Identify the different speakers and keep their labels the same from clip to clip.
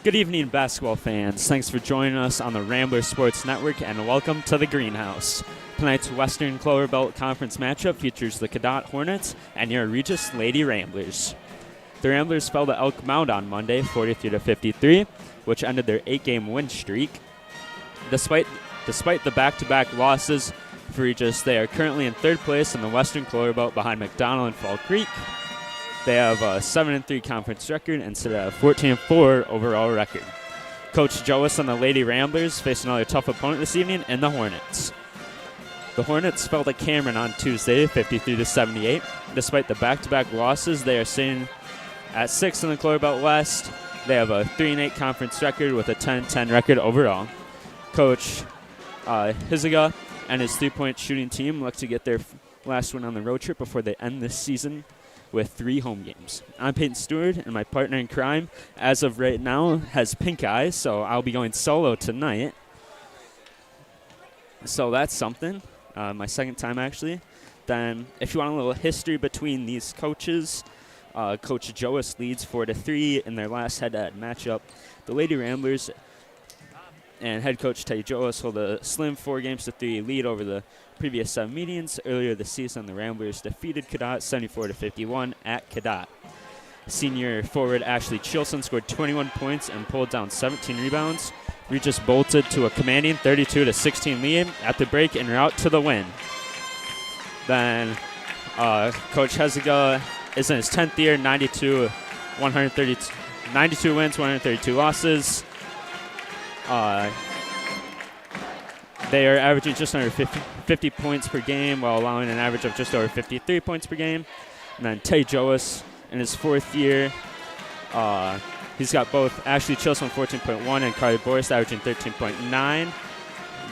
Speaker 1: Good evening, basketball fans. Thanks for joining us on the Ramblers Sports Network, and welcome to the Greenhouse. Tonight's Western Clover Belt Conference matchup features the Cadott Hornets and your Regis Lady Ramblers. The Ramblers fell to Elk Mound on Monday, 43-53, which ended their 8-game win streak. Despite the back-to-back losses for Regis, they are currently in third place in the Western Clover Belt behind McDonald and Fall Creek. They have a 7-3 conference record and sit at a 14-4 overall record. Coach Joas and the Lady Ramblers face another tough opponent this evening in the Hornets. The Hornets fell to Cameron on Tuesday, 53-78. Despite the back-to-back losses, they are sitting at 6th in the Clover Belt West. They have a 3-8 conference record with a 10-10 record overall. Coach Hiziga and his three-point shooting team look to get their last win on the road trip before they end this season with 3 home games. I'm Peyton Stewart, and my partner in crime, as of right now, has pink eye, so I'll be going solo tonight. So that's something. My second time, actually. Then, if you want a little history between these coaches, Coach Joas leads 4-3 in their last head-to-head matchup. The Lady Ramblers and head coach Teddy Joas hold a slim 4-3 lead over the previous 7 meetings. Earlier this season, the Ramblers defeated Cadott 74-51 at Cadott. Senior forward Ashley Chilson scored 21 points and pulled down 17 rebounds. Regis bolted to a commanding 32-16 lead at the break en route to the win. Then Coach Heziga is in his 10th year, 92 wins, 132 losses. They are averaging just under 50 points per game while allowing an average of just over 53 points per game. And then Teddy Joas in his 4th year, he's got both Ashley Chilson 14.1 and Carly Boris averaging 13.9.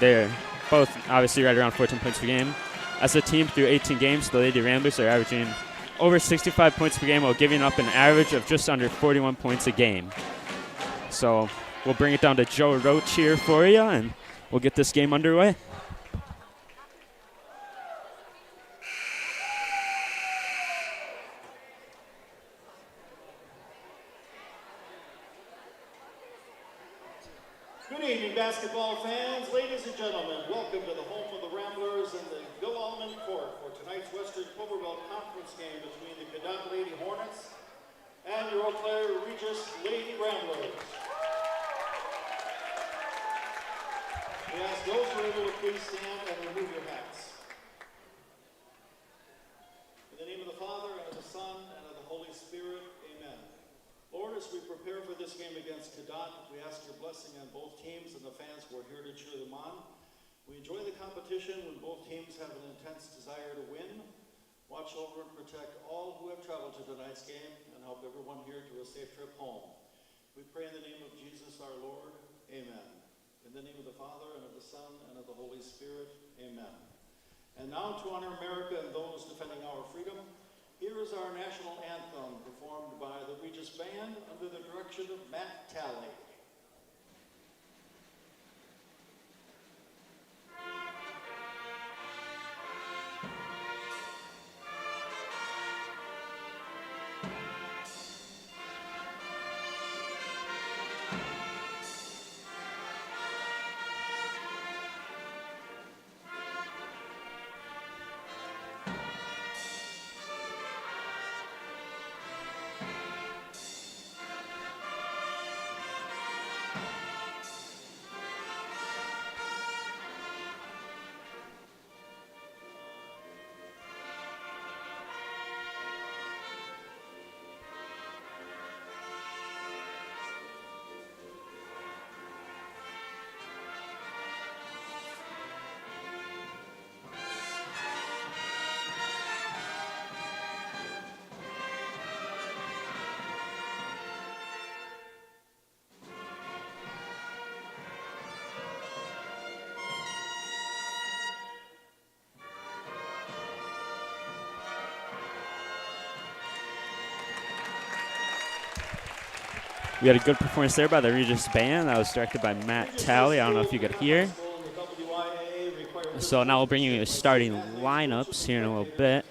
Speaker 1: They're both obviously right around 14 points per game. As a team through 18 games, the Lady Ramblers are averaging over 65 points per game while giving up an average of just under 41 points a game. So we'll bring it down to Joe Roach here for you, and we'll get this game underway.
Speaker 2: Good evening, basketball fans. Ladies and gentlemen, welcome to the home of the Ramblers and the Bill Allman Court for tonight's Western Clover Belt Conference game between the Cadott Lady Hornets and your Eau Claire Regis Lady Ramblers. We ask those who are able to please stand and remove your hats. In the name of the Father, and of the Son, and of the Holy Spirit, amen. Lord, as we prepare for this game against Cadott, we ask your blessing on both teams and the fans who are here to cheer them on. We enjoy the competition when both teams have an intense desire to win. Watch over and protect all who have traveled to tonight's game and help everyone here to a safe trip home. We pray in the name of Jesus our Lord, amen. In the name of the Father, and of the Son, and of the Holy Spirit, amen. And now to honor America and those defending our freedom, here is our national anthem performed by the Regis Band under the direction of Matt Talley.
Speaker 1: We had a good performance there by the Regis Band. That was directed by Matt Talley. I don't know if you could hear. So now we'll bring you the starting lineups here in a little bit.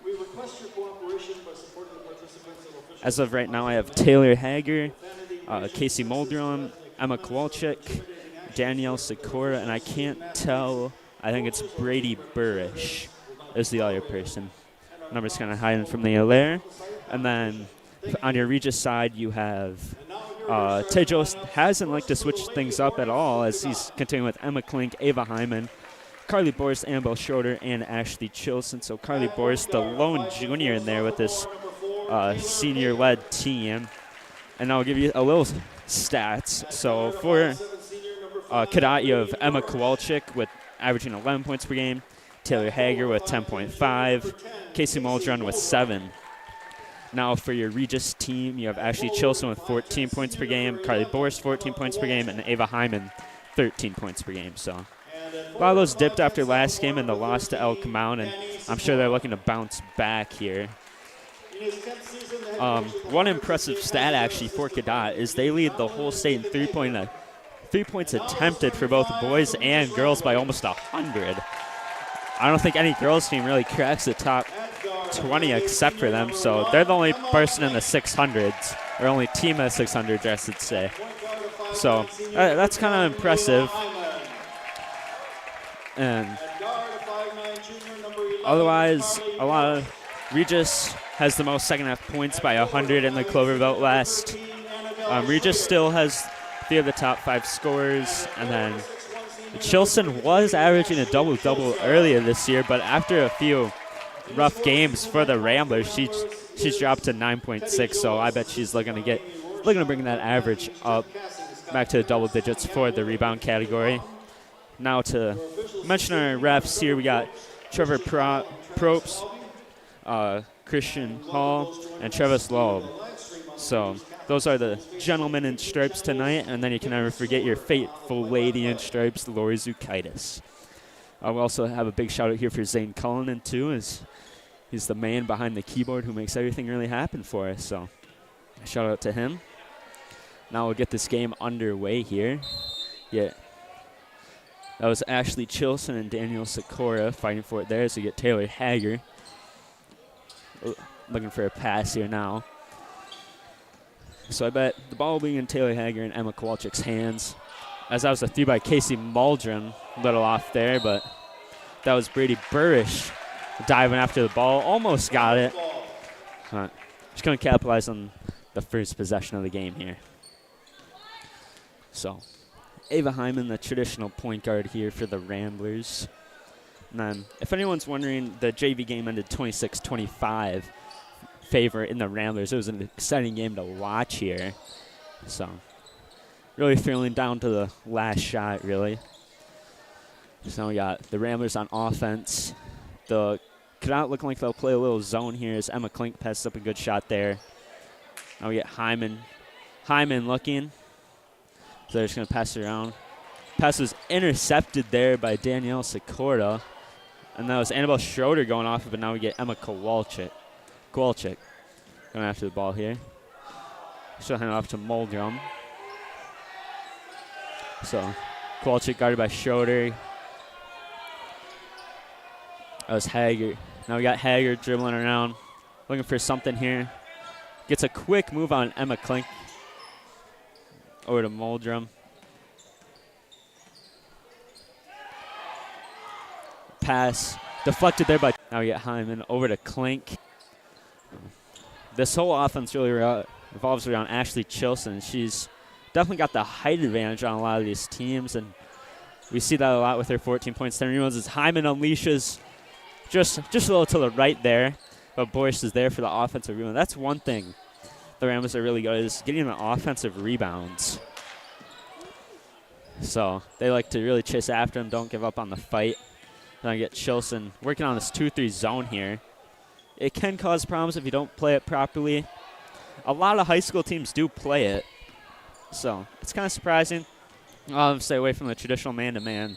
Speaker 2: We request your cooperation by supporting the participants and officials.
Speaker 1: As of right now, I have Taylor Hager, Casey Muldrum, Emma Kowalczyk, Danielle Sikora, and I can't tell. I think it's Brady Burrish is the other person. Numbers kind of hiding from the Allaire. And then on your Regis side, you have Tejo hasn't liked to switch things up at all as he's continuing with Emma Klink, Ava Hyman, Carly Boris, Annabelle Schroeder, and Ashley Chilson. So Carly Boris, the lone junior in there with this senior-led team. And I'll give you a little stats. So for Cadott, you have Emma Kowalczyk with averaging 11 points per game, Taylor Hager with 10.5, Casey Muldrum with 7. Now for your Regis team, you have Ashley Chilson with 14 points per game, Carly Boris 14 points per game, and Ava Hyman 13 points per game. So a lot of those dipped after last game and the loss to Elk Mountain. I'm sure they're looking to bounce back here. One impressive stat actually for Cadott is they lead the whole state in 3 points attempted for both boys and girls by almost 100. I don't think any girls team really cracks the top 20 except for them, so they're the only person in the 600s, or only team in the 600s, I should say. So that's kind of impressive. And otherwise, a lot of Regis has the most second half points by 100 in the Clover Belt West. Regis still has 3 of the top 5 scorers, and then Chilson was averaging a double-double earlier this year, but after a few rough games for the Ramblers, she's dropped to 9.6, so I bet she's looking to bring that average up back to the double digits for the rebound category. Now to mention our refs here, we got Trevor Probst, Christian Hall, and Travis Loeb. So those are the gentlemen in stripes tonight, and then you can never forget your fateful lady in stripes, Lori Zukaitis. We also have a big shout-out here for Zane Cullinan, too, as he's the man behind the keyboard who makes everything really happen for us. So shout-out to him. Now we'll get this game underway here. Yeah, that was Ashley Chilson and Danielle Sikora fighting for it there, so you get Taylor Hager looking for a pass here now. So I bet the ball will be in Taylor Hager and Emma Kowalczyk's hands. As that was a 3 by Casey Muldrum, a little off there, but that was Brady Burrish diving after the ball. Almost got it. Just going to capitalize on the first possession of the game here. So Ava Hyman, the traditional point guard here for the Ramblers. And then, if anyone's wondering, the JV game ended 26-25. Favor in the Ramblers. It was an exciting game to watch here. So really feeling down to the last shot, really. So now we got the Ramblers on offense. The Cadott looking like they'll play a little zone here as Emma Klink passes up a good shot there. Now we get Hyman. Hyman looking. So they're just going to pass it around. Pass was intercepted there by Danielle Sikora. And that was Annabelle Schroeder going off, but now we get Emma Kowalczyk going after the ball here. She'll hand it off to Muldrum. So Kowalczyk guarded by Schroeder. That was Hager. Now we got Hager dribbling around, looking for something here. Gets a quick move on Emma Klink. Over to Muldrum. Pass deflected there by. Now we get Hyman over to Klink. This whole offense really revolves around Ashley Chilson. She's definitely got the height advantage on a lot of these teams, and we see that a lot with her 14 points, 10 rebounds. As Hyman unleashes just a little to the right there, but Boyce is there for the offensive rebound. That's one thing the Ramblers are really good at, is getting the offensive rebounds. So they like to really chase after him, don't give up on the fight. Then I get Chilson working on this 2-3 zone here. It can cause problems if you don't play it properly. A lot of high school teams do play it, so it's kind of surprising. I'll stay away from the traditional man-to-man.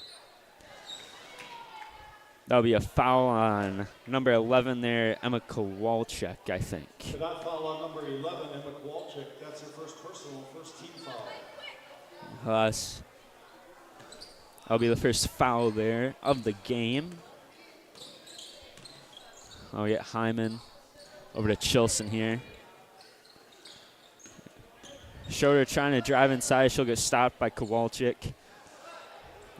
Speaker 1: That'll be a foul on number 11 there, Emma Kowalczyk, I think.
Speaker 2: That foul on number 11, Emma Kowalczyk. That's her first personal, first team foul.
Speaker 1: That'll be the first foul there of the game. Oh, we get Hyman over to Chilson here. Schroeder trying to drive inside. She'll get stopped by Kowalczyk.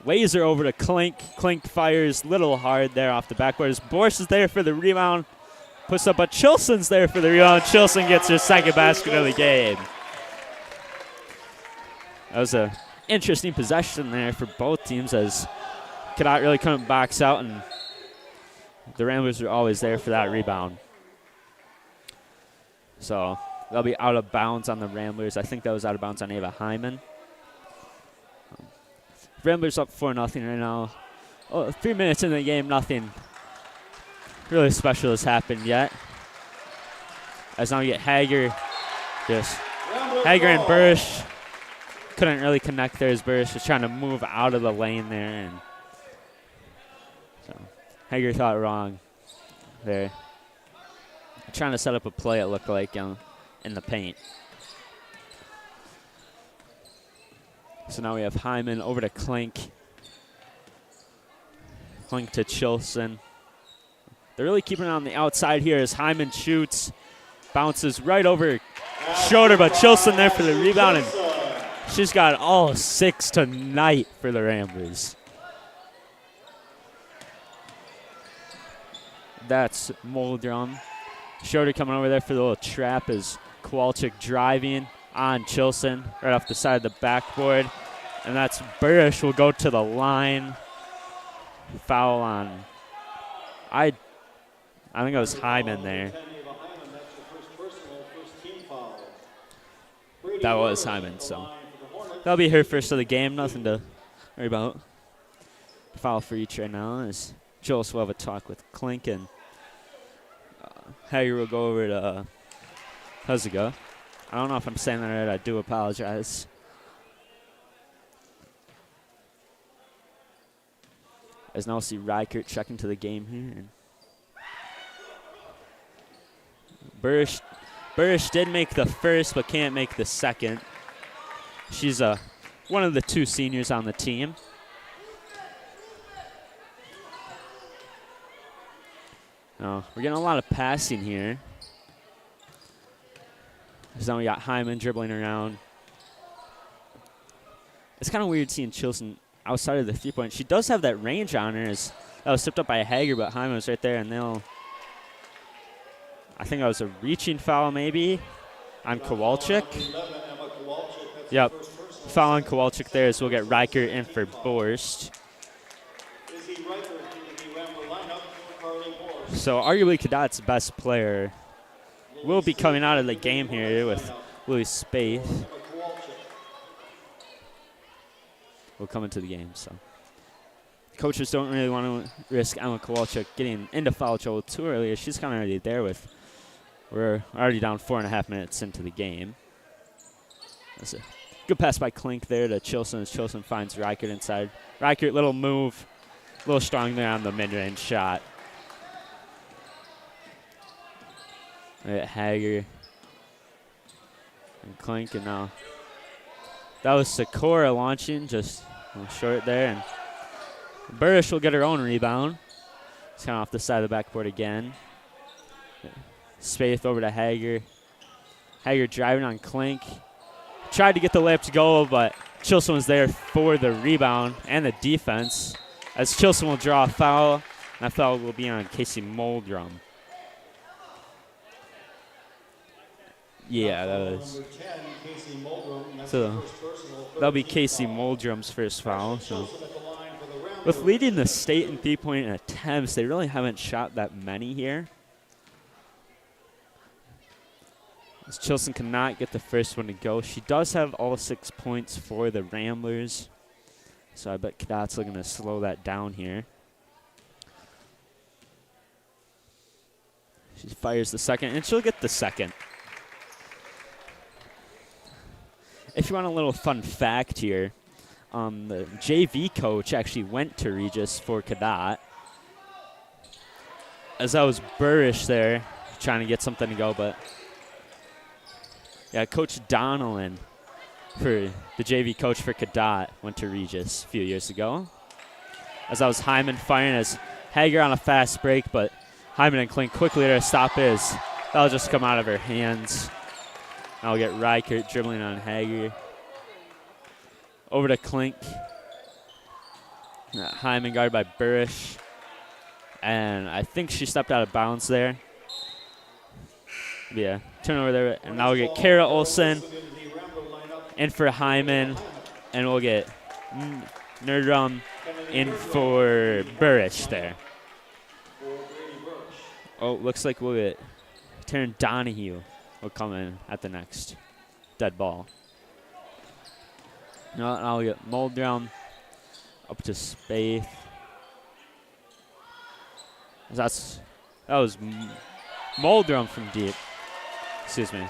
Speaker 1: Laser over to Klink. Klink fires little hard there off the backboard. Borsch is there for the rebound. Puts up, but Chilson's there for the rebound. Chilson gets her second basket of the game. That was an interesting possession there for both teams as Cadott really couldn't box out, and the Ramblers were always there for that rebound. So they'll be out of bounds on the Ramblers. I think that was out of bounds on Ava Hyman. Ramblers up 4-0 right now. Oh, 3 minutes in the game, nothing really special has happened yet. As now we get Hager. Hager and Burrish couldn't really connect there as Burrish was trying to move out of the lane there. And so Hager thought wrong there. Trying to set up a play, it looked like, in the paint. So now we have Hyman over to Klink. Klink to Chilson. They're really keeping it on the outside here as Hyman shoots. Bounces right over Schroeder, but Chilson there for the rebound. And she's got all 6 tonight for the Ramblers. That's Moldrum. Schroeder coming over there for the little trap as Kowalczyk driving on Chilson right off the side of the backboard. And that's Burrish will go to the line. Foul on, I think it was Hyman there. That was Hyman, so that'll be her first of the game. Nothing to worry about. Foul for each right now as Jules will have a talk with Klink, and Hager will go over to Huziga. I don't know if I'm saying that right. I do apologize. As now we'll see Reichert checking to the game here. And Burrish did make the first, but can't make the second. She's one of the 2 seniors on the team. Oh, we're getting a lot of passing here. So now we got Hyman dribbling around. It's kind of weird seeing Chilson outside of the 3-point. She does have that range on her. That was tipped up by Hager, but Hyman was right there, and I think that was a reaching foul maybe on Kowalczyk. Yep, foul on Kowalczyk there as we'll get Riker in for Borst. So arguably Cadott's best player will be coming out of the game here with Louis Spaeth. Will come into the game, so coaches don't really want to risk Emma Kowalczyk getting into foul trouble too early. She's kind of already there we're already down 4.5 minutes into the game. That's a good pass by Klink there to Chilson as Chilson finds Reichert inside. Reichert, little move, a little strong there on the mid-range shot. Hager and Klink, and now that was Sikora launching just short there, and Burrish will get her own rebound. It's kind of off the side of the backboard again. Spaeth over to Hager. Hager driving on Klink. Tried to get the layup to go, but Chilson was there for the rebound and the defense as Chilson will draw a foul. And that foul will be on Casey Moldrum. Yeah, that was. So that'll be Casey Moldrum's first foul. So with leading the state in 3-point attempts, they really haven't shot that many here. As Chilson cannot get the first one to go. She does have all 6 points for the Ramblers. So I bet Cadott's looking to slow that down here. She fires the second, and she'll get the second. If you want a little fun fact here, the JV coach actually went to Regis for Cadott. As that was Burrish there, trying to get something to go, but yeah, Coach Donnellan, for the JV coach for Cadott, went to Regis a few years ago. As that was Hyman firing as Hager on a fast break, but Hyman and Klink quickly to stop his. That'll just come out of her hands. Now we'll get Reichert dribbling on Hager. Over to Klink. Hyman guarded by Burish. And I think she stepped out of bounds there. Yeah, turn over there. And now we'll get Kara Olsen in for Hyman. And we'll get Nerdrum in for Burish there. Oh, looks like we'll get Taryn Donahue will come in at the next dead ball. Now we'll get Muldrum up to Spaeth. That was Muldrum from deep. Excuse me.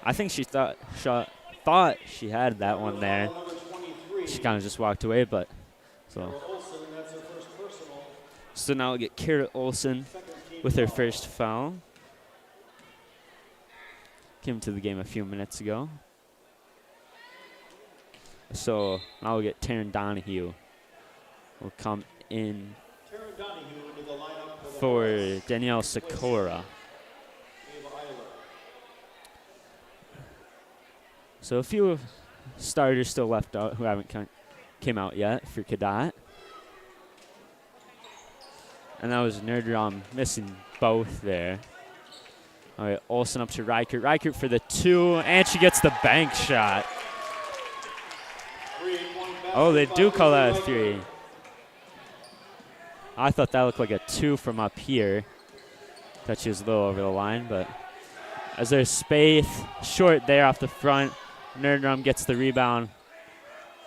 Speaker 1: I think she thought she had that one there. She kind of just walked away, but so now we'll get Kara Olsen with her first foul. Came to the game a few minutes ago. So now we'll get Taryn Donahue. Will come in for Danielle Sikora. So a few starters still left out who haven't came out yet for Cadott. And that was Nerdrum missing both there. All right, Olsen up to Reichert. Reichert for the 2, and she gets the bank shot. Oh, they do call that a 3. I thought that looked like a 2 from up here. Thought she was a little over the line, but as there's Spaeth short there off the front, Nerdrum gets the rebound.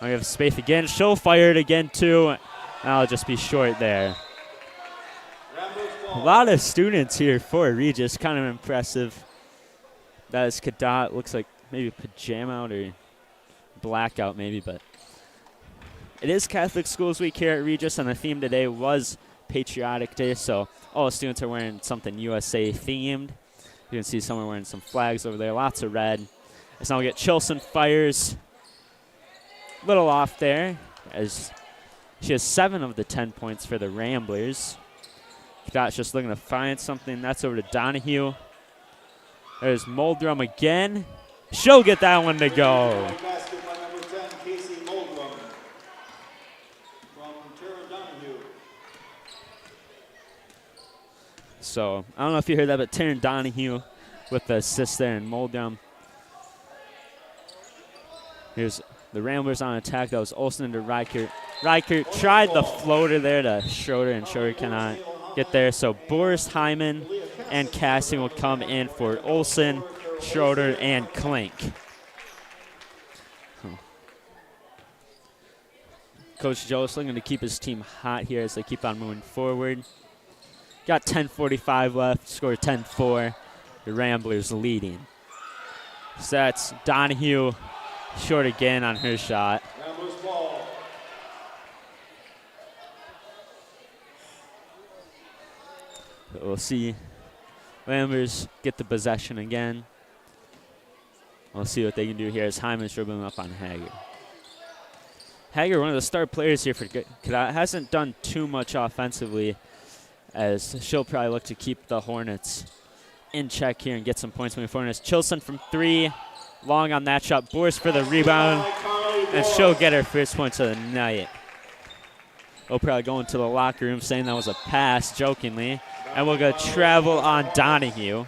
Speaker 1: We have Spaeth again. She'll fire it again, too. That'll just be short there. A lot of students here for Regis. Kind of impressive. That is Cadott. Looks like maybe pajama out or blackout maybe, but it is Catholic Schools Week here at Regis, and the theme today was Patriotic Day, so all the students are wearing something USA themed. You can see someone wearing some flags over there, lots of red. As now we get Chilson fires. Little off there, as she has 7 of the 10 points for the Ramblers. Cadott's just looking to find something. That's over to Donahue. There's Muldrum again. She'll get that one to go. So I don't know if you heard that, but Taryn Donahue with the assist there and Muldrum. Here's the Ramblers on attack. That was Olsen into Reichert. Reichert tried the floater there to Schroeder, and Schroeder cannot get there. So Boris, Hyman, and Cassie will come in for Olsen, Schroeder, and Klink. Coach Joe's looking to keep his team hot here as they keep on moving forward. Got 10:45 left, scored 10-4. The Ramblers leading. So that's Donahue short again on her shot.
Speaker 2: Ramblers ball.
Speaker 1: But we'll see. Ramblers get the possession again. We'll see what they can do here as Hyman's dribbling up on Hager. Hager, one of the star players here for Cadott, hasn't done too much offensively, as she'll probably look to keep the Hornets in check here and get some points moving forward. Chilson from 3, long on that shot. Boris for the rebound, and she'll get her first points of the night. We'll probably go into the locker room saying that was a pass, jokingly, and we'll go travel on Donahue.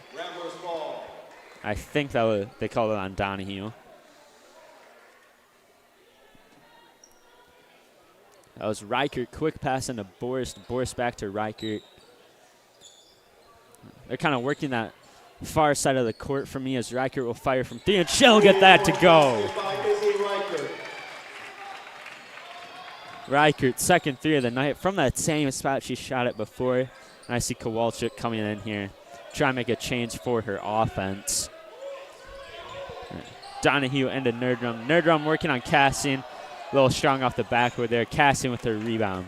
Speaker 1: I think they called it on Donahue. That was Reichert. Quick pass into Boris. Boris back to Reichert. They're kind of working that far side of the court for me as Reichert will fire from 3, and she'll get that to go. Reichert, second 3 of the night from that same spot she shot it before. And I see Kowalczyk coming in here, trying to make a change for her offense. Donahue into Nerdrum. Nerdrum working on Cassian. A little strong off the backboard there. Cassian with her rebound.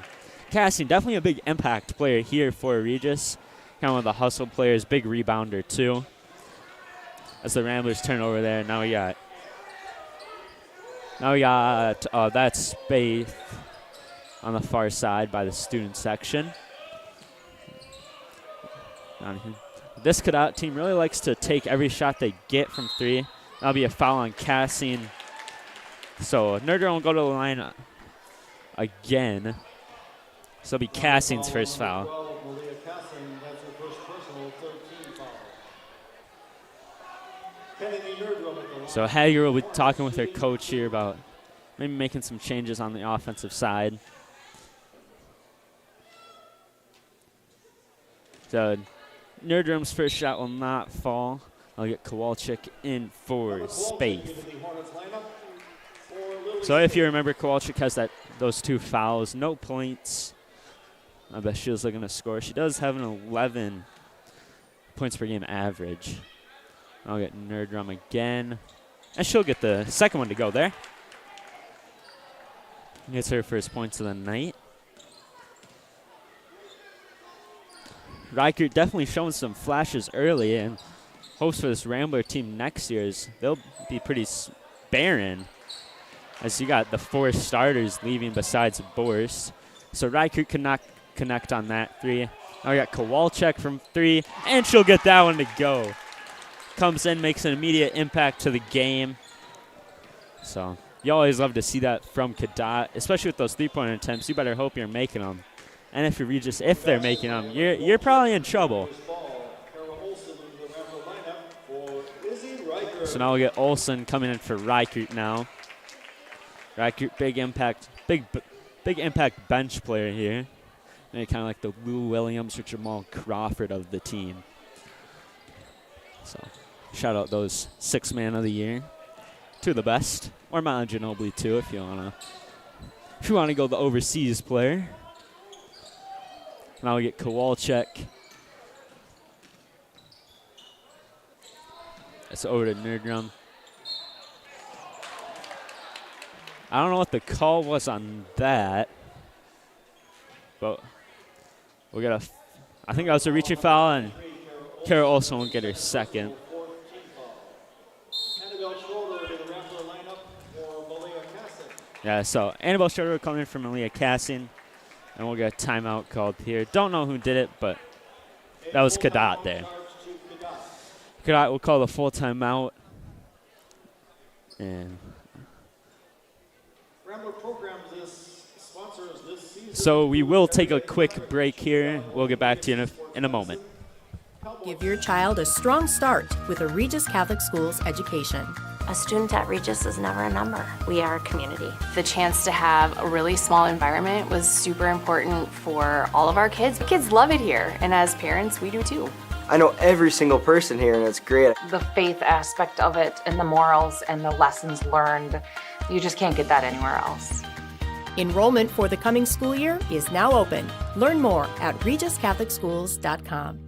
Speaker 1: Cassian, definitely a big impact player here for Regis. Kind of one of the hustle players, big rebounder too. As the Ramblers turn over there, now we got that's Spaeth on the far side by the student section. This Cadott team really likes to take every shot they get from 3. That'll be a foul on Cassine. So Nerdrum will go to the line again. So it'll be Cassine's first foul. So Hager will be talking with her coach here about maybe making some changes on the offensive side. So Nerdrum's first shot will not fall. I'll get Kowalczyk in for Spaeth. So if you remember, Kowalczyk has those 2 fouls, no points. I bet she was looking to score. She does have an 11 points per game average. I'll get Nerdrum again. And she'll get the second one to go there. Gets her first points of the night. Reichert definitely showing some flashes early, and hopes for this Rambler team next year is they'll be pretty barren, as you got the 4 starters leaving besides Borst. So Reichert could not connect on that 3. Now we got Kowalczyk from 3, and she'll get that one to go. Comes in, makes an immediate impact to the game. So you always love to see that from Cadott, especially with those 3-point attempts. You better hope you're making them. And if they're making them, you're probably in trouble. So now we'll get Olsen coming in for Reichert now. Reichert, big impact bench player here. And kind of like the Lou Williams or Jamal Crawford of the team. So shout out those 6 man of the year. 2 of the best, or Mount Ginobili too, if you wanna go the overseas player. Now we get Kowalczyk. It's over to Nerdrum. I don't know what the call was on that, but we got I think that was a reaching foul, and Kara Olsen will get her second. Yeah, so Annabelle Schroeder coming in for Malia Cassin, and we'll get a timeout called here. Don't know who did it, but that was Cadott there. Cadott will call the full timeout. And so we will take a quick break here. We'll get back to you in a moment.
Speaker 3: Give your child a strong start with a Regis Catholic Schools education.
Speaker 4: A student at Regis is never a number. We are a community.
Speaker 5: The chance to have a really small environment was super important for all of our kids. The kids love it here, and as parents, we do too.
Speaker 6: I know every single person here, and it's great.
Speaker 7: The faith aspect of it and the morals and the lessons learned, you just can't get that anywhere else.
Speaker 3: Enrollment for the coming school year is now open. Learn more at regiscatholicschools.com.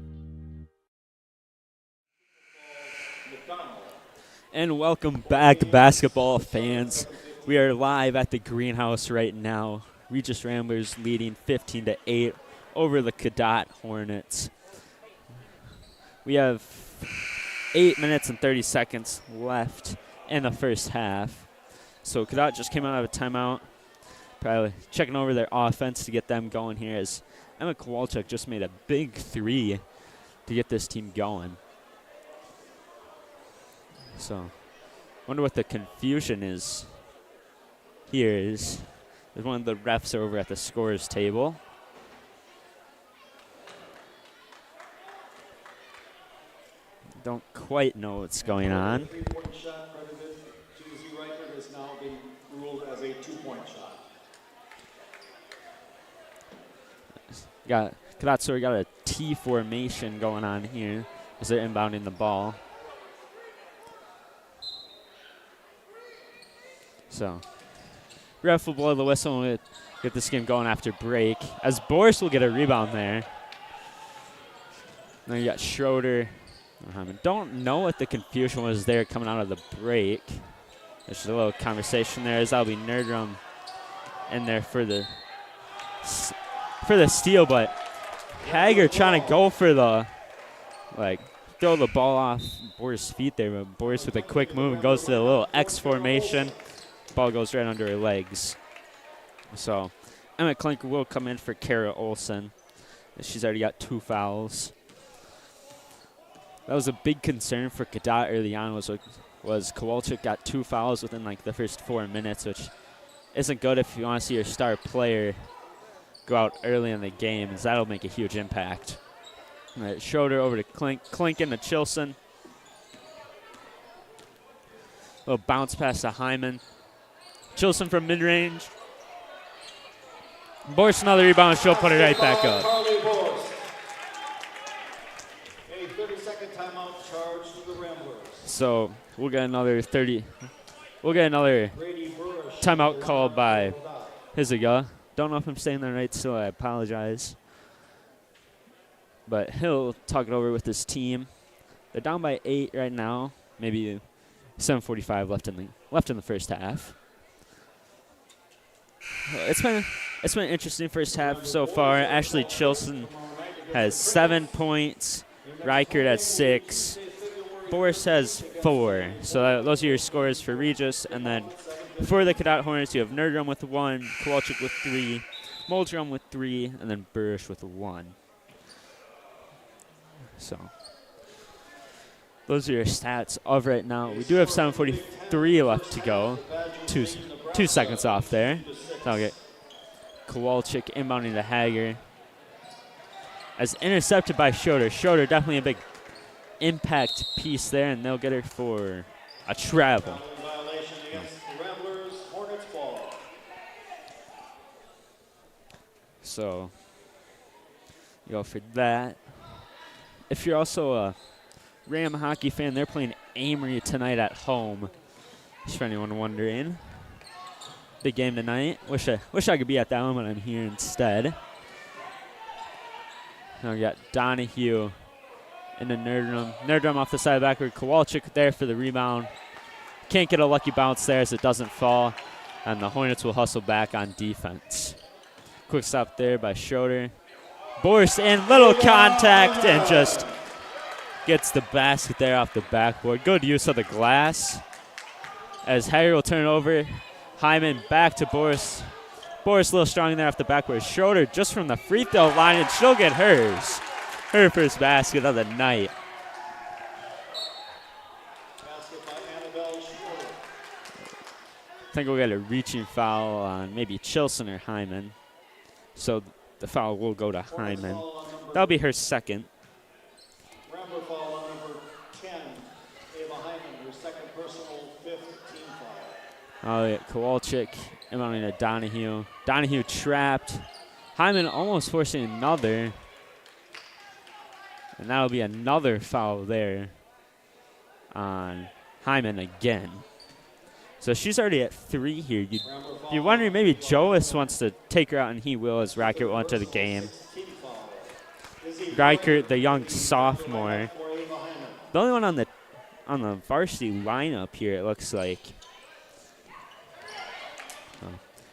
Speaker 1: And welcome back, basketball fans. We are live at the greenhouse right now. Regis Ramblers leading 15-8 over the Cadott Hornets. We have 8 minutes and 30 seconds left in the first half. So Cadott just came out of a timeout, probably checking over their offense to get them going here, as Emma Kowalczyk just made a big 3 to get this team going. So, wonder what the confusion is here. Is one of the refs over at the scorers table. Don't quite know what's going on.
Speaker 2: The 3-point shot credited to Z. Reichert has now been ruled as a 2-point shot.
Speaker 1: We got a T formation going on here as they're inbounding the ball. So, ref will blow the whistle and get this game going after break, as Boris will get a rebound there. Then you got Schroeder. Don't know what the confusion was there coming out of the break. There's just a little conversation there, as that'll be Nerdrum in there for the steal, but Hager trying to go for the, throw the ball off Boris' feet there, but Boris with a quick move and goes to the little X formation. Ball goes right under her legs. So Emma Klinker will come in for Kara Olsen. She's already got 2 fouls. That was a big concern for Cadott early on was Kowalczyk got 2 fouls within like the first 4 minutes, which isn't good if you want to see your star player go out early in the game, as that'll make a huge impact. All right, Schroeder over to Klink into Chilson. Little bounce pass to Hyman. Chilson from mid-range. Boris another rebound. She'll put it right back up.
Speaker 2: Carly Boris. A 30-second timeout charge to the Ramblers.
Speaker 1: So we'll get another 30. We'll get another timeout called by Hiziga. Don't know if I'm saying that right, so I apologize. But he'll talk it over with his team. They're down by 8 right now. Maybe 7:45 left in the first half. It's been an interesting first half so far. Ashley Chilson has 7 points. Reichert has 6. Boris has 4. So those are your scores for Regis. And then for the Cadott Hornets, you have Nerdrum with 1, Kowalczyk with 3, Moldrum with 3, and then Burish with 1. So those are your stats of right now. We do have 7:43 left to go. Two seconds off there. So I'll get Kowalczyk inbounding to Hager. As intercepted by Schroeder. Schroeder definitely a big impact piece there, and they'll get her for a travel.
Speaker 2: Violation against the Ramblers. Hornets ball.
Speaker 1: So go for that. If you're also a Ram hockey fan, they're playing Amory tonight at home. Just for anyone wondering. Big game tonight. Wish I could be at that one, but I'm here instead. Now we got Donahue in the Nerdrum. Nerdrum off the side backward. Kowalczyk there for the rebound. Can't get a lucky bounce there as it doesn't fall. And the Hornets will hustle back on defense. Quick stop there by Schroeder. Boris in, little contact, and just gets the basket there off the backboard. Good use of the glass. As Hager will turn it over. Hyman back to Boris. Boris a little strong there off the backboard. Schroeder just from the free throw line, and she'll get hers. Her first basket of the night.
Speaker 2: Basket by Annabelle Schroeder.
Speaker 1: I think we'll get a reaching foul on maybe Chilson or Hyman. So the foul will go to Hyman. That'll be her second.
Speaker 2: Rambler foul on number 10, Ava Hyman, her second personal, 5th team foul.
Speaker 1: Oh, yeah, Kowalczyk inbounding to Donahue. Donahue trapped. Hyman almost forcing another. And that'll be another foul there on Hyman again. So she's already at 3 here. You're wondering maybe Joas wants to take her out, and he will as Reichert will enter the game. Reichert, the young sophomore. The only one on the varsity lineup here, it looks like.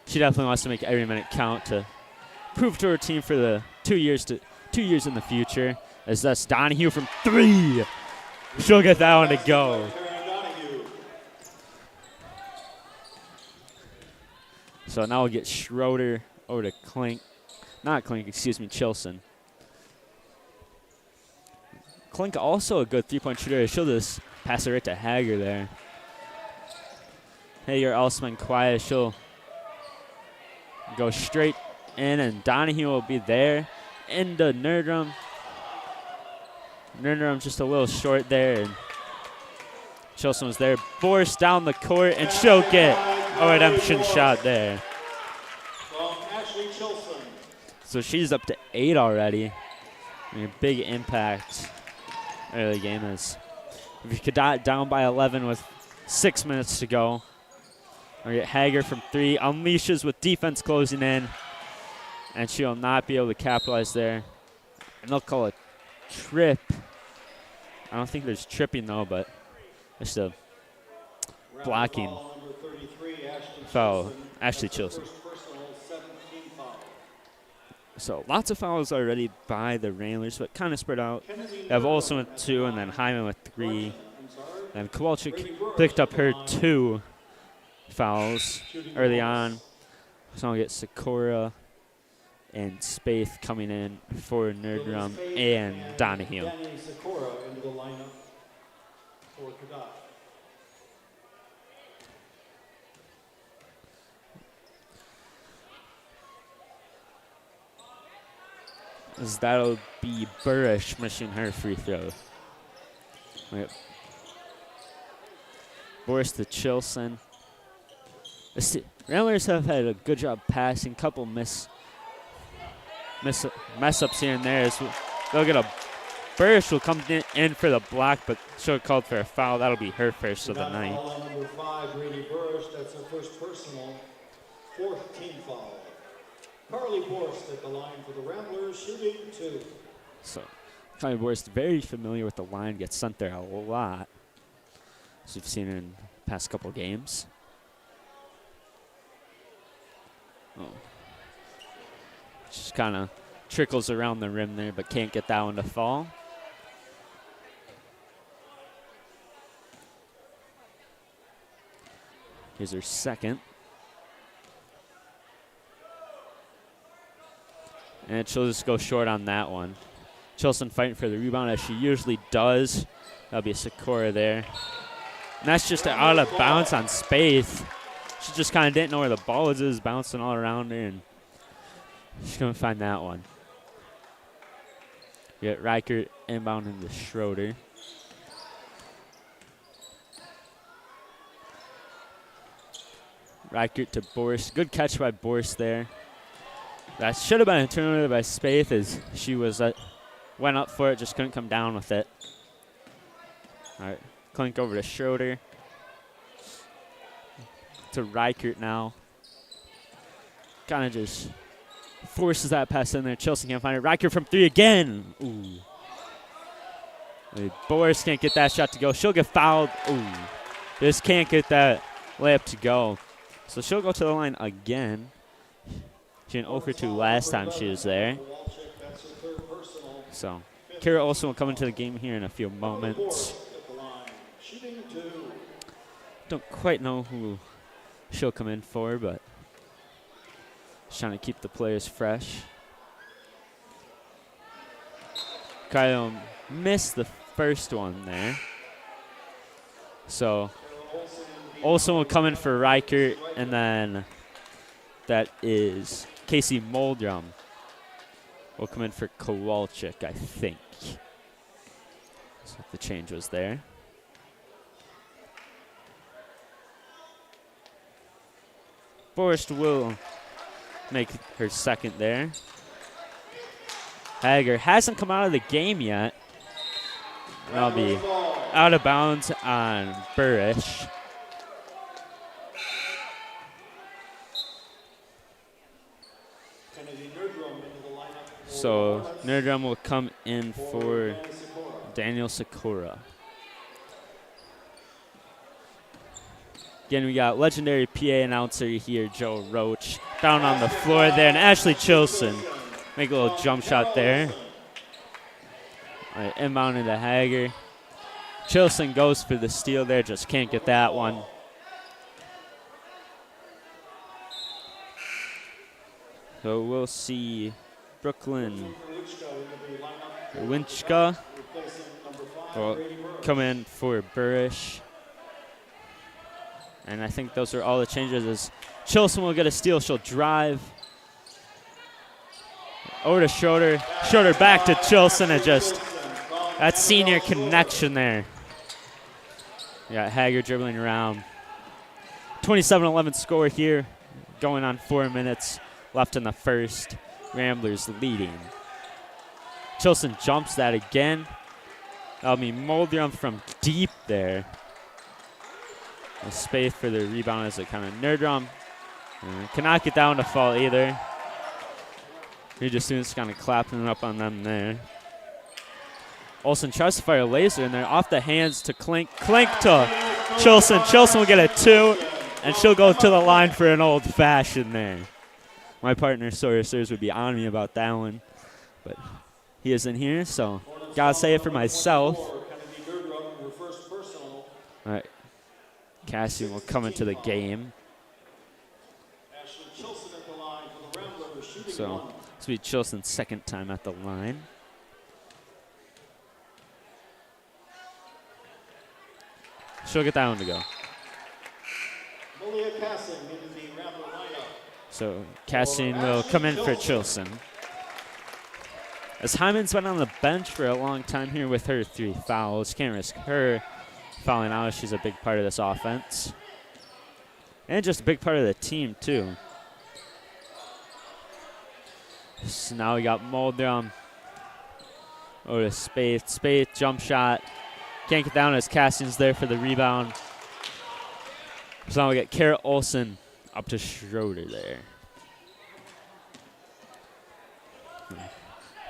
Speaker 1: She definitely wants to make every minute count to prove to her team for the 2 years in the future. As that's Donahue from 3. She'll get that one to go. So now we'll get Schroeder over to Chilson. Klink also a good three-point shooter. She'll just pass it right to Hager there. Hager, Elsman quiet. She'll go straight in, and Donahue will be there. Into Nerdrum. Nerdrum just a little short there, and Chilson was there. Boris down the court, and she'll get a redemption shot there.
Speaker 2: From Ashley Chilson.
Speaker 1: So she's up to 8 already. I mean, big impact early game is. If Cadott down by 11 with 6 minutes to go. We get Hager from 3. Unleashes with defense closing in. And she'll not be able to capitalize there. And they'll call it trip. I don't think there's tripping though, but just a blocking foul. Ashley Chilson. So lots of fouls already by the Ramblers, but kind of spread out. They have Olsen with 2, and then Hyman with 3. And Kowalczyk picked up her 2 fouls early on. So I'll get Sakura and Spaeth coming in for Nerdrum and Donahue.
Speaker 2: Danny Sakura into the lineup for Cadott.
Speaker 1: As that'll be Burrish missing her free throw. Yep. Boris to Chilson. Ramblers have had a good job passing. Couple mess ups here and there. They'll get a Burrish will come in for the block, but she'll called for a foul. That'll be her first of the night.
Speaker 2: Number 5, Brady Burrish. That's her first personal, 4th team foul. Carly Borst at the line for the Ramblers, shooting 2.
Speaker 1: So, Carly Borst, very familiar with the line, gets sent there a lot, as we've seen in the past couple games. Oh. Just kind of trickles around the rim there, but can't get that one to fall. Here's her second. And she'll just go short on that one. Chilson fighting for the rebound as she usually does. That'll be a Sakura there. And that's just out of bounds on Spaeth. She just kind of didn't know where the ball was. It was bouncing all around her, and she's going to find that one. We got Riker inbound into Schroeder. Riker to Boris. Good catch by Boris there. That should have been a turnover by Spaeth as she was went up for it, just couldn't come down with it. All right, clink over to Schroeder. To Reichert now. Kind of just forces that pass in there. Chilson can't find it. Reichert from 3 again. Ooh. Boris can't get that shot to go. She'll get fouled. Ooh. Just can't get that layup to go. So she'll go to the line again. She didn't 0 for 2 last time she was there. So Kara Olsen will come into the game here in a few moments. Don't quite know who she'll come in for, but just trying to keep the players fresh. Kyle missed the first one there. So Olsen will come in for Reichert, and then that is Casey Moldrum will come in for Kowalczyk, I think. So the change was there. Forrest will make her second there. Hager hasn't come out of the game yet. That'll be out of bounds on Burrish. So Nerdrum will come in for Daniel Sakura. Again, we got legendary PA announcer here, Joe Roach, down on the floor there, and Ashley Chilson make a little jump shot there. All right, inbound into Hager. Chilson goes for the steal there, just can't get that one. So we'll see Brooklyn Winchka will come in for Burrish. And I think those are all the changes. As Chilson will get a steal, she'll drive. Over to Schroeder. Schroeder back to Chilson, and just that senior connection there. We got Hager dribbling around. 27-11 score here, going on 4 minutes left in the first. Ramblers leading. Chilson jumps that again. That'll be Moldrum from deep there. A Spaeth for the rebound as it kind of Nerdrum. Cannot get down to fall either. Regis students kind of clapping up on them there. Olsen tries to fire a laser in there. Off the hands to Clink. Clink to Chilson. Chilson will get a 2, and she'll go to the line for an old-fashioned there. My partner, Sawyer Sears, would be on me about that one, but he isn't here, so gotta say it for myself. All right, Cassian will come into the game. So This will be Chilson's second time at the line. She'll get that one to go.
Speaker 2: Malia Cassing into the Rambler lineup.
Speaker 1: So Cassian will come in for Chilson. As Hyman's been on the bench for a long time here with her 3 fouls. Can't risk her fouling out. She's a big part of this offense. And just a big part of the team, too. So now we got Muldrum. Over to Spaeth. Spaeth, jump shot. Can't get down as Cassian's there for the rebound. So now we get Kara Olsen up to Schroeder there.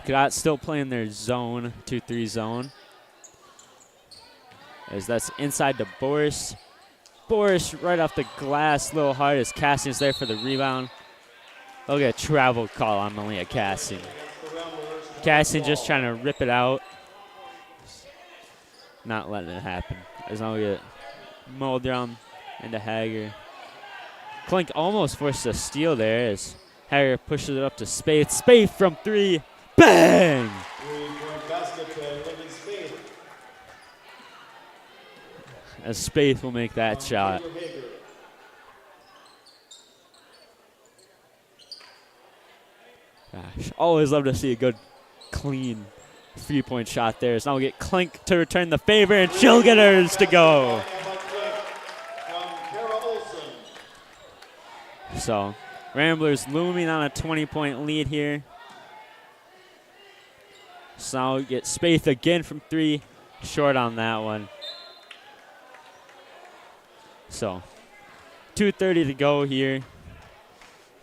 Speaker 1: Cadott still playing their zone, 2-3 zone. As that's inside to Boris. Boris right off the glass, little hard as Cassian's there for the rebound. They'll get a travel call on Malia Cassian. Cassian just trying to rip it out. Not letting it happen. As long as we get Muldrum into Hager. Klink almost forced a steal there as Hager pushes it up to Spaeth. Spaeth from 3. Bang! As Spaeth will make that shot. Gosh, always love to see a good, clean 3-point shot there. So now we get Klink to return the favor, and she'll get hers to go. So, Ramblers looming on a 20-point lead here. So now we get Spaeth again from 3, short on that one. So, 2:30 to go here.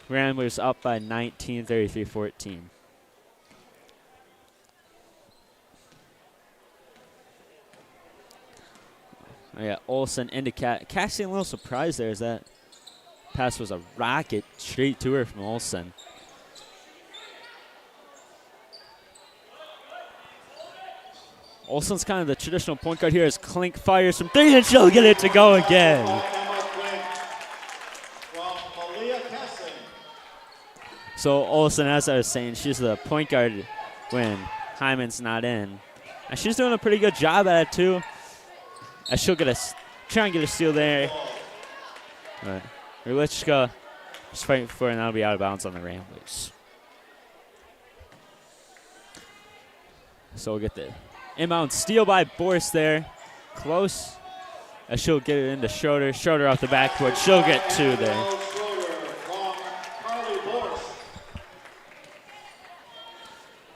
Speaker 1: Ramblers up by 19, 33-14. I got Olsen into Cassian. A little surprised there as that pass was a rocket straight to her from Olsen. Olsen's kind of the traditional point guard here as Klink fires from 3 and she'll get it to go again. So Olsen, as I was saying, she's the point guard when Hyman's not in. And she's doing a pretty good job at it too. As she'll try and get a steal there. But Erlichka is fighting for it, and that'll be out of bounds on the Ramblers. So we'll get the inbound steal by Boris there. Close. As she'll get it into Schroeder. Schroeder off the backboard. She'll get 2 there.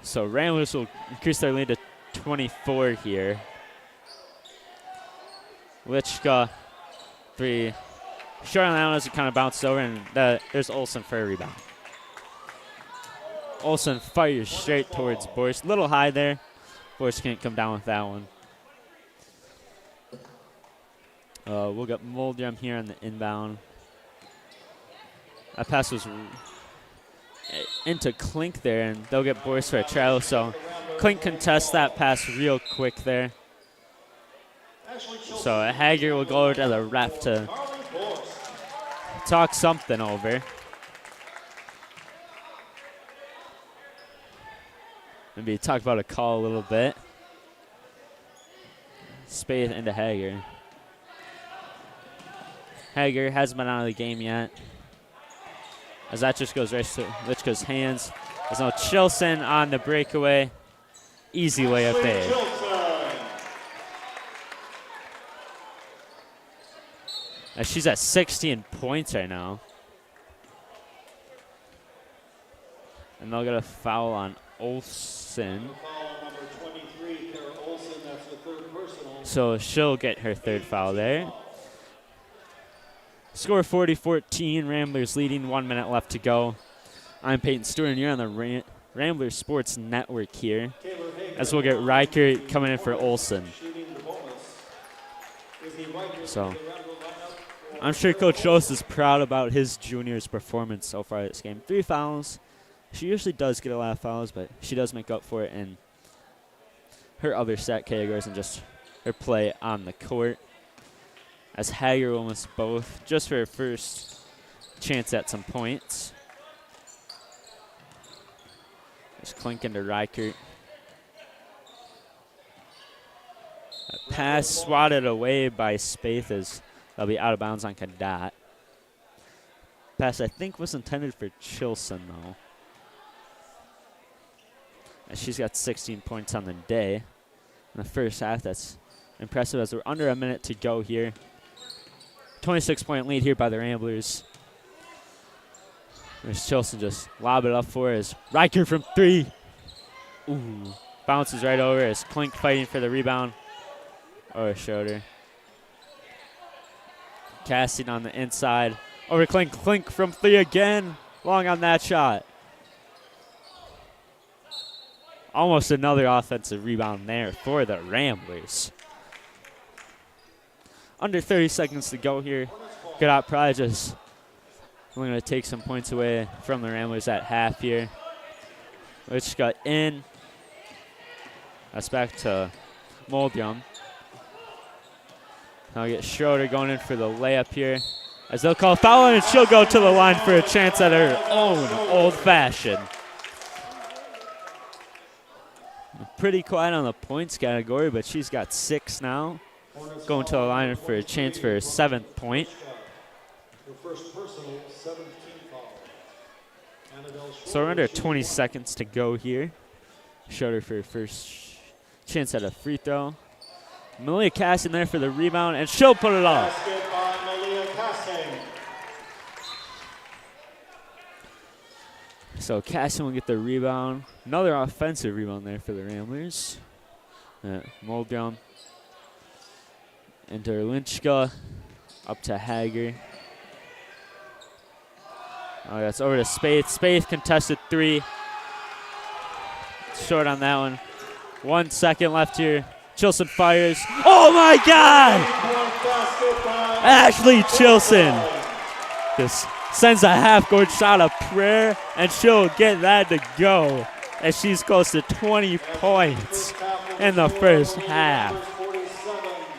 Speaker 1: So Ramblers will increase their lead to 24 here. Lichka, 3. Short on that one as it kind of bounced over, and there's Olsen for a rebound. Olsen fires straight towards Boris. Little high there. Boris can't come down with that one. We'll get Muldrum here on the inbound. That pass was into Klink there, and they'll get Boris for a travel. So Klink contests that pass real quick there. So Hager will go over to the ref to talk something over. Maybe talk about a call a little bit. Spaeth into Hager. Hager hasn't been out of the game yet. As that just goes right to Lichka's hands. There's no Chilson on the breakaway. Easy layup there. As she's at 16 points right now. And they'll get a foul on Olsen. So she'll get her 3rd foul there. Score 40-14, Ramblers leading, 1 minute left to go. I'm Peyton Stewart, and you're on the Ramblers Sports Network here. As we'll get Riker coming in for Olsen. So, I'm sure Coach Jost is proud about his junior's performance so far this game. 3 fouls. She usually does get a lot of fouls, but she does make up for it in her other stat categories and just her play on the court. As Hager will miss both, just for her first chance at some points. Just Klink into Reichert. A pass swatted away by Spaeth as they'll be out of bounds on Cadott. Pass I think was intended for Chilson though. And she's got 16 points on the day in the first half. That's impressive as we're under a minute to go here. 26-point lead here by the Ramblers. There's Chilson just lob it up for as Reichert from 3. Ooh, bounces right over as Klink fighting for the rebound. Over Schroeder. Casting on the inside. Over Klink. Klink from 3 again. Long on that shot. Almost another offensive rebound there for the Ramblers. Under 30 seconds to go here. Cadott probably just going to take some points away from the Ramblers at half here. Which got in. That's back to Moldrum. Now get Schroeder going in for the layup here. As they'll call foul, and she'll go to the line for a chance at her own old-fashioned. Pretty quiet on the points category, but she's got 6 now. Going to the line for a chance for her 7th point.
Speaker 2: Her first personal 17 foul.
Speaker 1: So we're under 20 seconds to go here. Schroeder for her first chance at a free throw. Malia Cassin there for the rebound, and she'll put it off.
Speaker 2: Basket by Malia Cassin.
Speaker 1: So Cassin will get the rebound. Another offensive rebound there for the Ramblers. Moldrum into Erlinchka, up to Hager. Oh, that's over to Spaeth. Spaeth contested 3. Short on that one. 1 second left here. Chilson fires. Oh my God! Ashley Chilson just sends a half-court shot of prayer, and she'll get that to go as she's close to 20 points in the first half.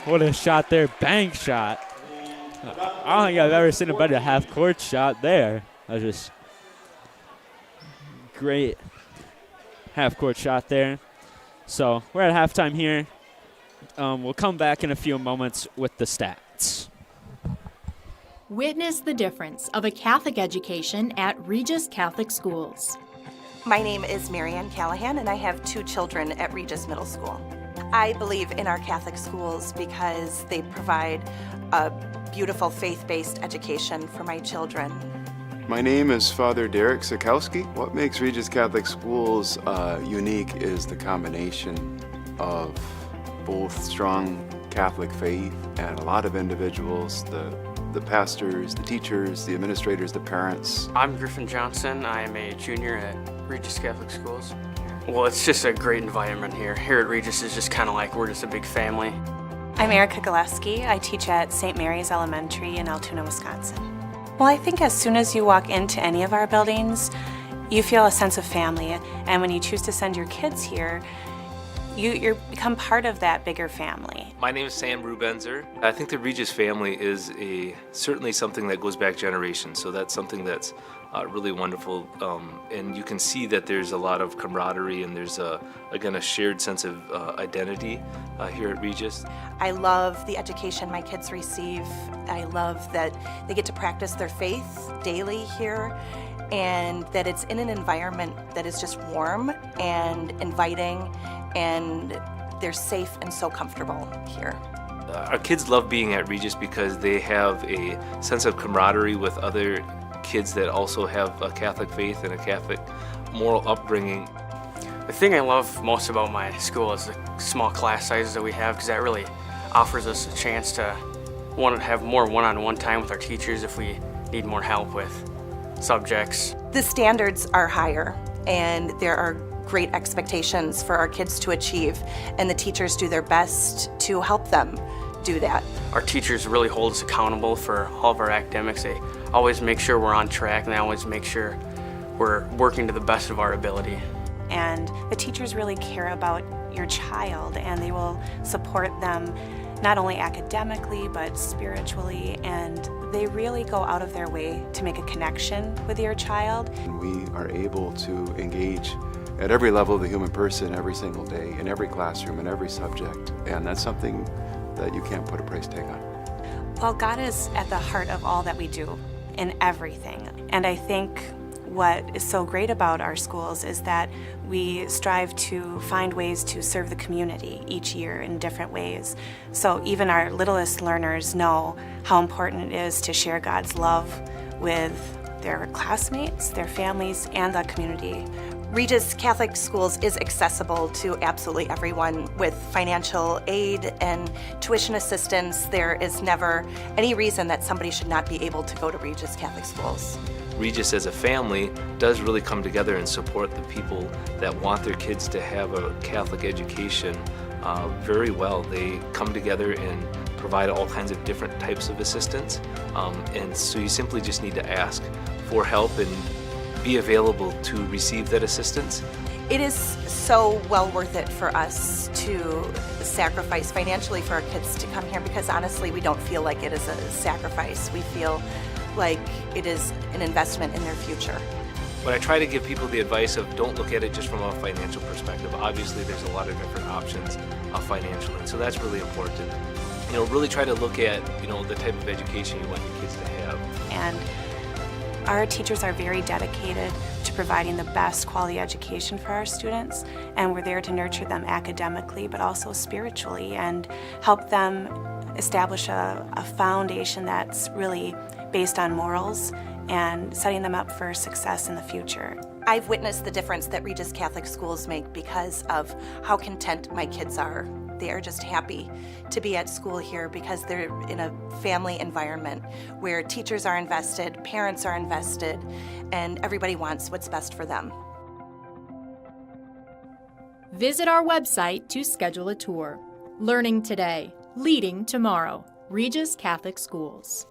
Speaker 1: What a shot there. Bank shot. I don't think I've ever seen a better half-court shot there. That was just great half-court shot there. So we're at halftime here. We'll come back in a few moments with the stats.
Speaker 3: Witness the difference of a Catholic education at Regis Catholic Schools.
Speaker 8: My name is Marianne Callahan, and I have 2 children at Regis Middle School. I believe in our Catholic schools because they provide a beautiful faith-based education for my children.
Speaker 9: My name is Father Derek Sikowski. What makes Regis Catholic Schools unique is the combination of both strong Catholic faith and a lot of individuals, the pastors, the teachers, the administrators, the parents.
Speaker 10: I'm Griffin Johnson. I am a junior at Regis Catholic Schools. Well, it's just a great environment here. Here at Regis is just kind of like we're just a big family.
Speaker 11: I'm Erica Gillespie. I teach at St. Mary's Elementary in Altoona, Wisconsin. Well, I think as soon as you walk into any of our buildings, you feel a sense of family. And when you choose to send your kids here, you become part of that bigger family.
Speaker 12: My name is Sam Rubenzer. I think the Regis family is certainly something that goes back generations, so that's something that's really wonderful. And you can see that there's a lot of camaraderie and there's, again, a shared sense of identity here at Regis.
Speaker 8: I love the education my kids receive. I love that they get to practice their faith daily here, and that it's in an environment that is just warm and inviting, and they're safe and so comfortable here.
Speaker 12: Our kids love being at Regis because they have a sense of camaraderie with other kids that also have a Catholic faith and a Catholic moral upbringing.
Speaker 10: The thing I love most about my school is the small class sizes that we have, because that really offers us a chance to have more one-on-one time with our teachers if we need more help with subjects.
Speaker 8: The standards are higher, and there are great expectations for our kids to achieve, and the teachers do their best to help them do that.
Speaker 10: Our teachers really hold us accountable for all of our academics. They always make sure we're on track, and they always make sure we're working to the best of our ability.
Speaker 11: And the teachers really care about your child, and they will support them not only academically but spiritually, and they really go out of their way to make a connection with your child.
Speaker 9: We are able to engage at every level of the human person every single day, in every classroom, in every subject. And that's something that you can't put a price tag on.
Speaker 11: Well, God is at the heart of all that we do, in everything. And I think what is so great about our schools is that we strive to find ways to serve the community each year in different ways. So even our littlest learners know how important it is to share God's love with their classmates, their families, and the community.
Speaker 8: Regis Catholic Schools is accessible to absolutely everyone with financial aid and tuition assistance. There is never any reason that somebody should not be able to go to Regis Catholic Schools.
Speaker 12: Regis as a family does really come together and support the people that want their kids to have a Catholic education very well. They come together and provide all kinds of different types of assistance, and so you simply just need to ask for help and be available to receive that assistance.
Speaker 8: It is so well worth it for us to sacrifice financially for our kids to come here, because honestly we don't feel like it is a sacrifice. We feel like it is an investment in their future.
Speaker 12: But I try to give people the advice of don't look at it just from a financial perspective. Obviously there's a lot of different options financially, and so that's really important. You know, really try to look at, you know, the type of education you want your kids to have.
Speaker 11: And our teachers are very dedicated to providing the best quality education for our students, and we're there to nurture them academically but also spiritually and help them establish a foundation that's really based on morals and setting them up for success in the future.
Speaker 8: I've witnessed the difference that Regis Catholic Schools make because of how content my kids are. They are just happy to be at school here because they're in a family environment where teachers are invested, parents are invested, and everybody wants what's best for them.
Speaker 3: Visit our website to schedule a tour. Learning today, leading tomorrow. Regis Catholic Schools.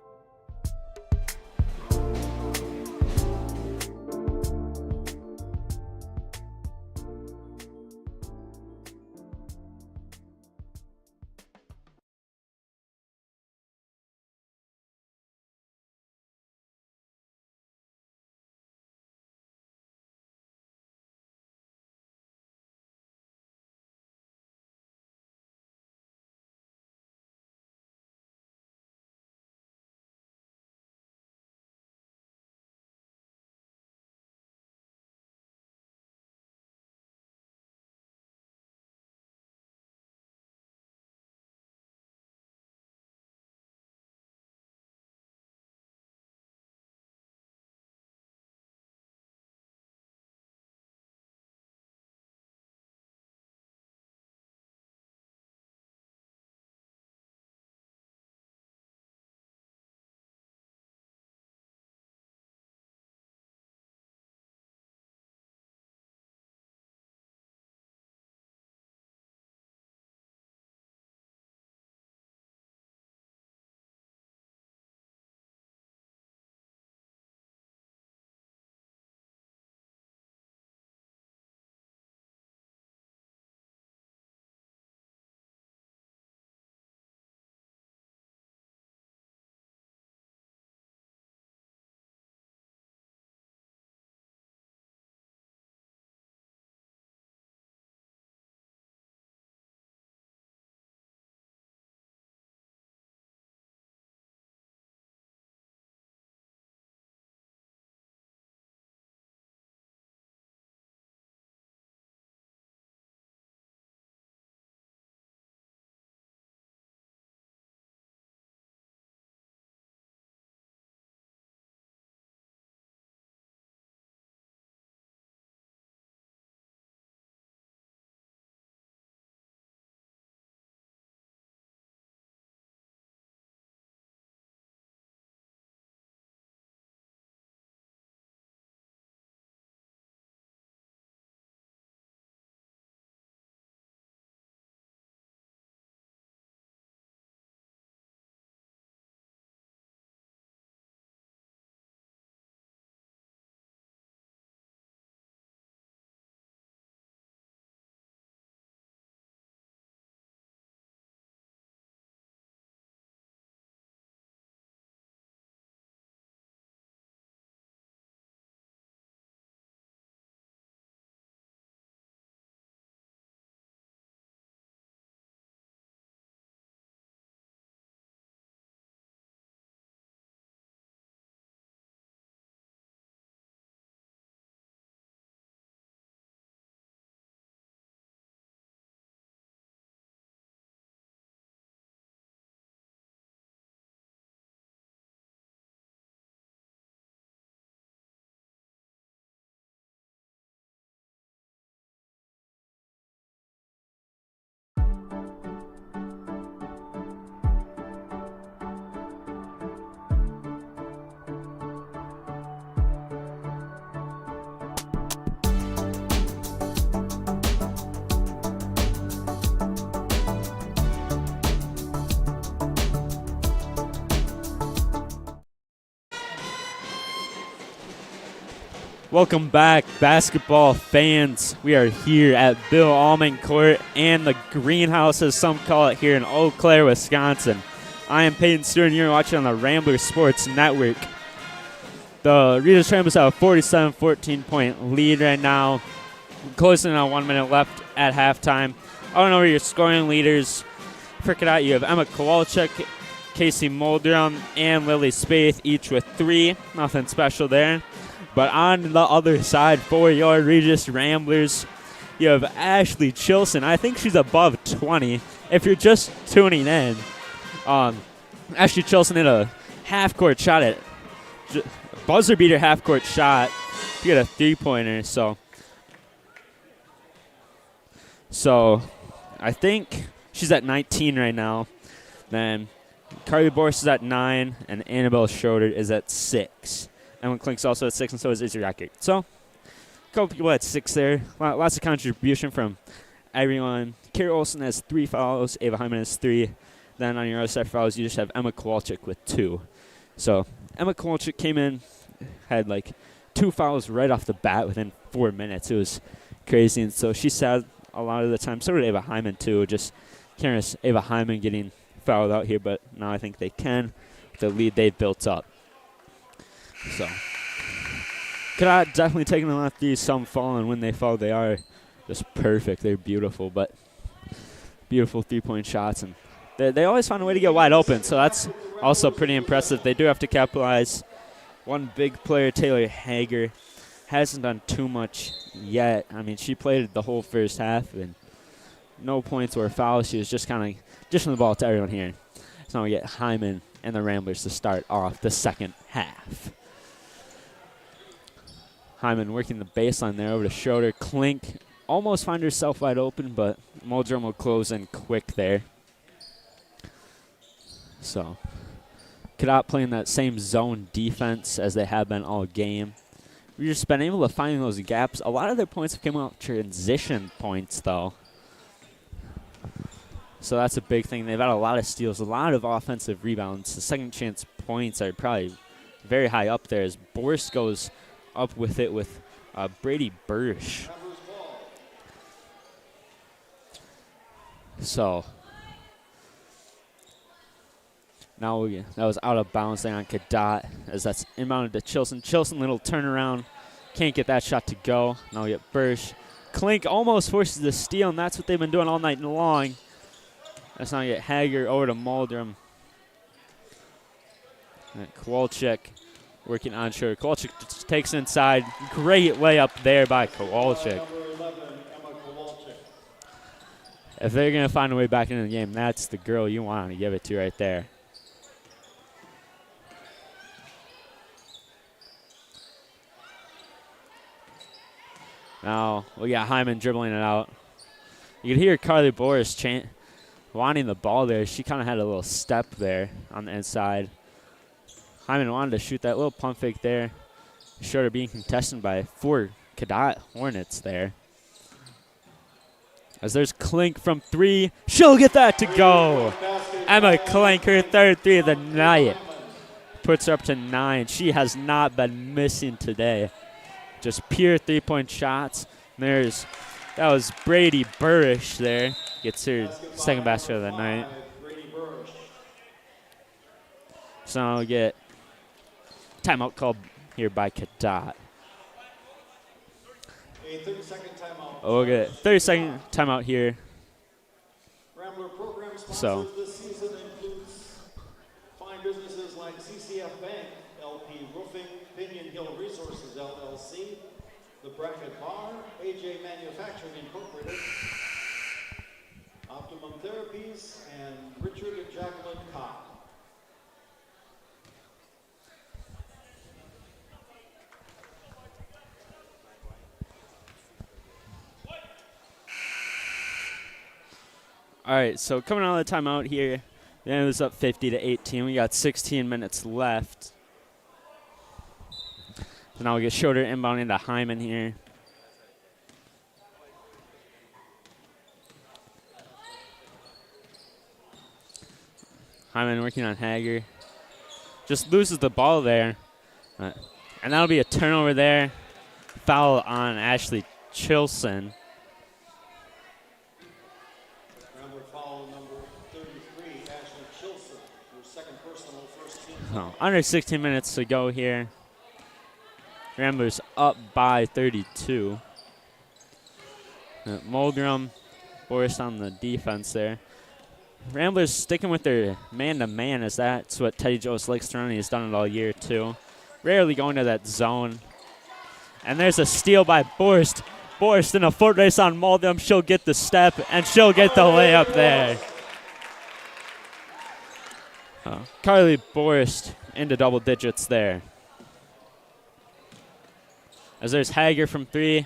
Speaker 1: Welcome back, basketball fans. We are here at Bill Allman Court and the Greenhouse, as some call it, here in Eau Claire, Wisconsin. I am Peyton Stewart, and you're watching on the Ramblers Sports Network. The Regis Ramblers have a 47-14 point lead right now. Closing on 1 minute left at halftime. I don't know where your scoring leaders. For Cadott, you have Emma Kowalczyk, Casey Muldrum, and Lily Spaeth, each with 3. Nothing special there. But on the other side for your Regis Ramblers, you have Ashley Chilson. I think she's above 20. If you're just tuning in, Ashley Chilson hit a half-court shot at buzzer beater half-court shot to get a 3-pointer. So I think she's at 19 right now. Then Carly Boris is at 9, and Annabelle Schroeder is at 6. Emma Klink's also at 6, and so is Izzy Rocket. So, a couple people at 6 there. Lots of contribution from everyone. Kara Olsen has 3 fouls. Ava Hyman has 3. Then on your other side fouls, you just have Emma Kowalczyk with 2. So, Emma Kowalczyk came in, had like 2 fouls right off the bat within 4 minutes. It was crazy, and so she sat a lot of the time. So did Ava Hyman, too. Just can't Ava Hyman getting fouled out here, but now I think they can with the lead they've built up. So, Cadott definitely taking a lot of these, some fall, and when they fall, they are just perfect. They're beautiful, but beautiful 3-point shots, and they always find a way to get wide open, so that's also pretty impressive. They do have to capitalize. One big player, Taylor Hager, hasn't done too much yet. I mean, she played the whole first half, and no points or fouls. She was just kind of dishing the ball to everyone here. So now we get Hyman and the Ramblers to start off the second half. Hyman working the baseline there over to Schroeder. Klink almost find herself wide open, but Muldrum will close in quick there. So, Cadott playing that same zone defense as they have been all game. We've just been able to find those gaps. A lot of their points have come out transition points, though. So that's a big thing. They've had a lot of steals, a lot of offensive rebounds. The second chance points are probably very high up there as Boris goes up with it with Brady Bursch. So now that was out of bounds there on Cadott as that's inbounded to Chilson. Chilson, little turnaround. Can't get that shot to go. Now we get Bursch. Klink almost forces the steal, and that's what they've been doing all night long. That's now we get Hager over to Muldrum. Kowalczyk working on Schroeder. Kowalczyk just takes inside. Great layup there by Kowalczyk. If they're going to find a way back into the game, that's the girl you want to give it to right there. Now we got Hyman dribbling it out. You can hear Carly Boris wanting the ball there. She kind of had a little step there on the inside. Hyman wanted to shoot that little pump fake there. Schroeder being contested by 4 Cadott Hornets there. As there's Klink from 3. She'll get that to go. Emma Klink, her 3rd 3 of the night. Puts her up to 9. She has not been missing today. Just pure 3-point shots. That was Brady Burrish there. Gets her second basket of the night. So now we get timeout called here by Cadott.
Speaker 2: A 30-second timeout.
Speaker 1: We'll get 30-second timeout here.
Speaker 2: Rambler program sponsors
Speaker 1: So
Speaker 2: this season includes fine businesses like CCF Bank, LP Roofing, Pinion Hill Resources LLC, The Bracket Bar, AJ Manufacturing Incorporated, Optimum Therapies, and Richard and Jacqueline Cobb.
Speaker 1: all right, so coming out of the timeout here, then it was up 50-18. We got 16 minutes left. So now we get Schroeder inbound into Hyman here. Hyman working on Hager. Just loses the ball there. And that'll be a turnover there. foul on Ashley Chilson.
Speaker 2: Rambler foul number 33, Ashley Chilson, her second personal, first team.
Speaker 1: Under 16 minutes to go here. Ramblers up by 32. Mulgrim, Boris on the defense there. Ramblers sticking with their man-to-man, as that's what Teddy Joe's likes to run. He's done it all year, too. Rarely going to that zone. And there's a steal by Borst. Borst in a foot race on Mulgrim. She'll get the step, and she'll get the layup there. Carly Borst into double digits there. As there's Hager from 3.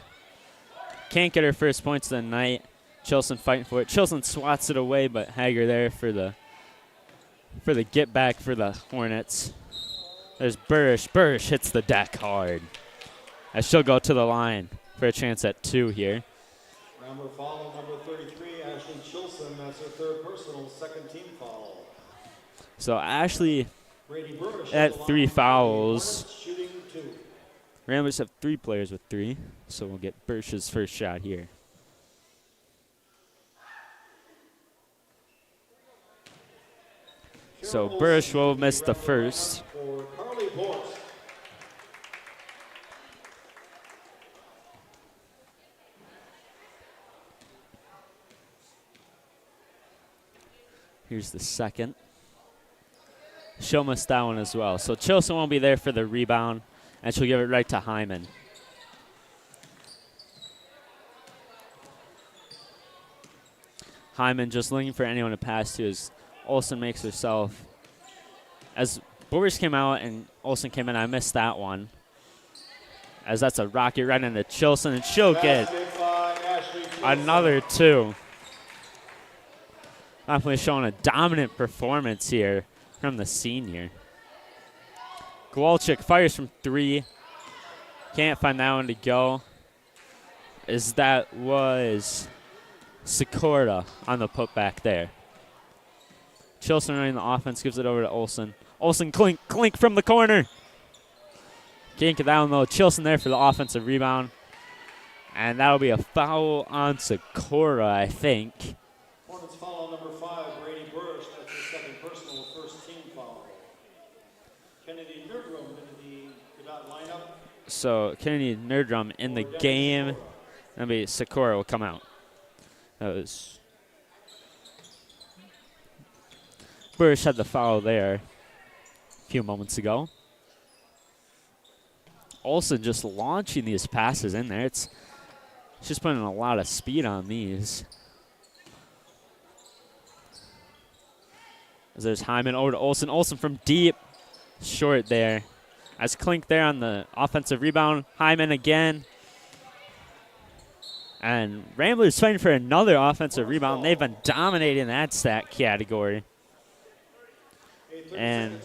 Speaker 1: Can't get her first points of the night. Chilson fighting for it. Chilson swats it away, but Hager there for the get back for the Hornets. There's Burrish. Burrish hits the deck hard. As she'll go to the line for a chance at 2 here.
Speaker 2: Rambler foul number 33, Ashley Chilson. That's her third personal, second team foul.
Speaker 1: So Ashley
Speaker 2: Brady Burrish
Speaker 1: at 3 fouls.
Speaker 2: Hornets shooting 2.
Speaker 1: Ramblers have 3 players with 3, so we'll get Bursch's first shot here. So Bursch will miss the first.
Speaker 2: For Carly Borst.
Speaker 1: Here's the second. She'll miss that one as well. So Chilson won't be there for the rebound, and she'll give it right to Hyman. Hyman just looking for anyone to pass to as Olsen makes herself. As Boris came out and Olsen came in, I missed that one. As that's a rocket right into Chilson, and she'll get another 2. Definitely showing a dominant performance here from the senior. Gwalchik fires from 3. Can't find that one to go. As that was Sikora on the putback there. Chilson running the offense, gives it over to Olsen. Olsen clink from the corner. Can't get that one though. Chilson there for the offensive rebound. And that'll be a foul on Sikora, I think.
Speaker 2: Hornets foul number 5, Brady Burrish. That's her second personal, first team foul. Kennedy Nerdrum into the Cadott lineup.
Speaker 1: So Kennedy Nerdrum in the game. That'll be Sikora will come out. That was Burrish had the foul there a few moments ago. Olsen just launching these passes in there. It's just putting a lot of speed on these. As there's Hyman over to Olsen. Olsen from deep. Short there. As Klink there on the offensive rebound. Hyman again. And Ramblers fighting for another offensive rebound. They've been dominating that stat category. And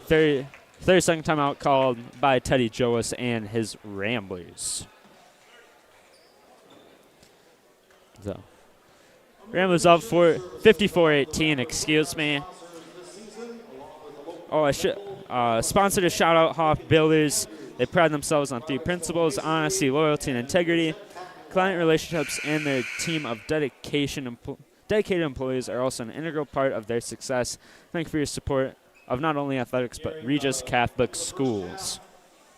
Speaker 1: 30-second timeout called by Teddy Joas and his Ramblers. So Ramblers up for 54-18, excuse me. Oh, I should sponsored a shout-out Hoff Builders. They pride themselves on 3 principles: honesty, loyalty, and integrity. Client relationships and their team of dedicated employees are also an integral part of their success. Thank you for your support of not only athletics, but Regis Catholic Schools.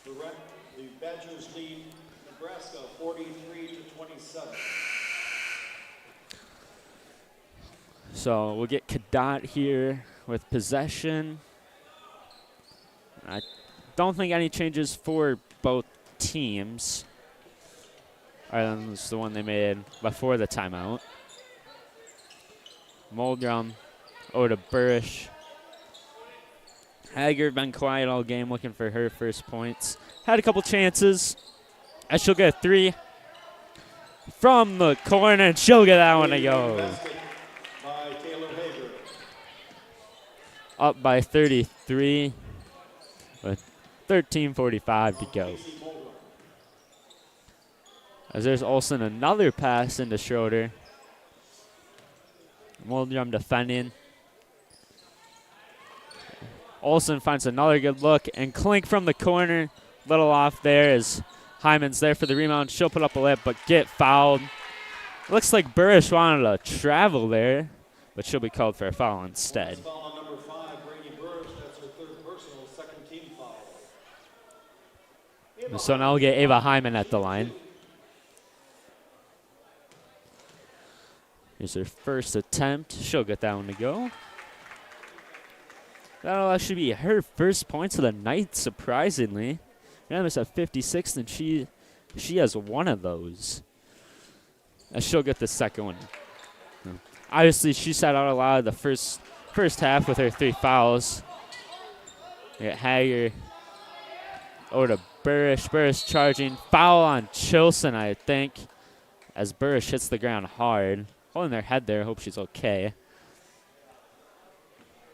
Speaker 2: The Badgers lead Nebraska 43-27.
Speaker 1: So we'll get Cadott here with possession. I don't think any changes for both teams, other than the one they made before the timeout. Mulgrim over to Burrish. Hager been quiet all game, looking for her first points. Had a couple chances. And she'll get a 3 from the corner, and she'll get that one to go. Up by 33 with 13:45 to go. As there's Olsen, another pass into Schroeder. Mulgrim defending. Olsen finds another good look, and Klink from the corner Little off there as Hyman's there for the rebound. She'll put up a lip, but get fouled. Looks like Burrish wanted to travel there, but she'll be called for a foul instead.
Speaker 2: Foul on number 5, Brady Burris. That's her third personal, second team foul.
Speaker 1: So now we'll get Ava Hyman at the line. Here's her first attempt. She'll get that one to go. That'll actually be her first points of the night, surprisingly. Ramos at 56, and she has one of those. And she'll get the second one. Obviously, she sat out a lot of the first half with her 3 fouls. We got Hager over to Burrish. Burrish charging. Foul on Chilson, I think, as Burrish hits the ground hard. Holding their head there. Hope she's okay.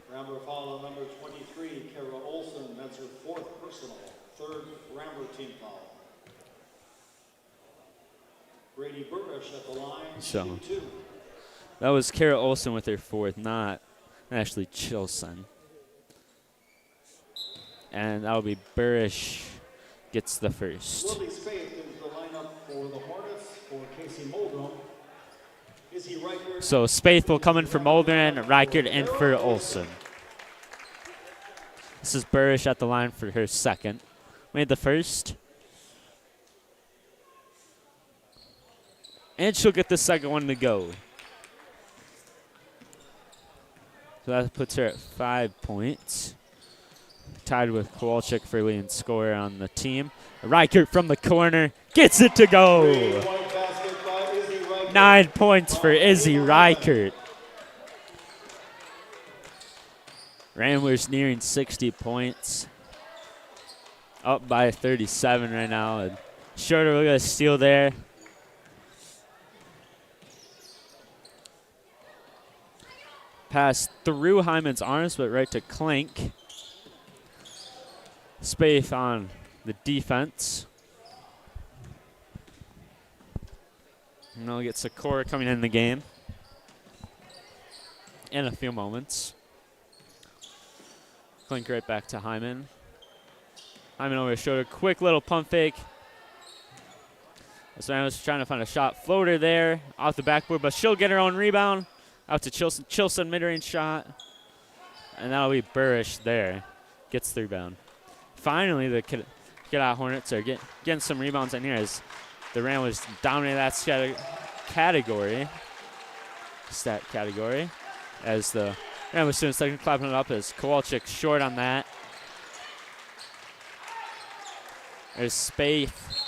Speaker 2: Rambler foul on number 23, Kara Olson. That's her 4th personal, 3rd Rambler team foul. Brady Burrish at the line,
Speaker 1: So
Speaker 2: 2.
Speaker 1: that was Kara Olson with her 4th, not Ashley Chilson. And that'll be Burrish gets the first.
Speaker 2: Lily Spaeth is the lineup for the Hornets for Casey Muldrum. Izzy Reichert.
Speaker 1: So Spaeth will come in for Mulder, Reichert in for Olson. This is Burrish at the line for her 2nd. Made the first. And she'll get the second one to go. So that puts her at 5 points. Tied with Kowalczyk for leading scorer on the team. Reichert from the corner gets it to go. 9 points for Izzy Reichert. Ramblers nearing 60 points. Up by 37 right now. And Schroeder will get a steal there. Pass through Hyman's arms, but right to Klink. Spaeth on the defense. And they'll get Sikora coming in the game in a few moments. Klink right back to Hyman. Hyman over Schroeder. Quick little pump fake. So I was trying to find a shot floater there off the backboard, but she'll get her own rebound. Out to Chilson. Chilson mid-range shot. And that'll be Burrish there. Gets the rebound. Finally, the Cadott Hornets are getting some rebounds in here as the Ramblers dominate that stat category. As the Ramblers students second clapping it up as Kowalczyk short on that. There's Spaeth.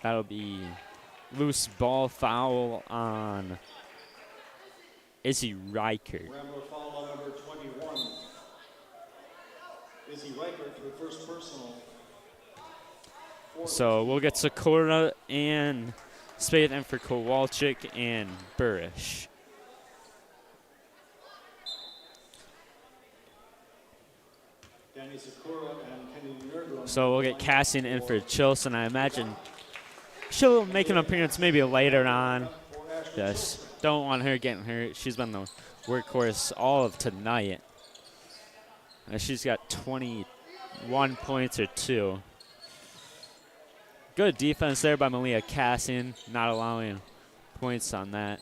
Speaker 1: That'll be loose ball foul on Izzy Reichert.
Speaker 2: Rambler foul on number 21. Izzy Reichert, her first personal.
Speaker 1: So we'll get Sikora and Spaeth in for Kowalczyk and Burrish.
Speaker 2: Danny Sikora and Kenny Nerdrum.
Speaker 1: So we'll get Cassian in for Chilson. I imagine she'll make an appearance maybe later on. Yes. Don't want her getting hurt. She's been the workhorse all of tonight. And she's got 21 points or 2. Good defense there by Malia Cassian, not allowing points on that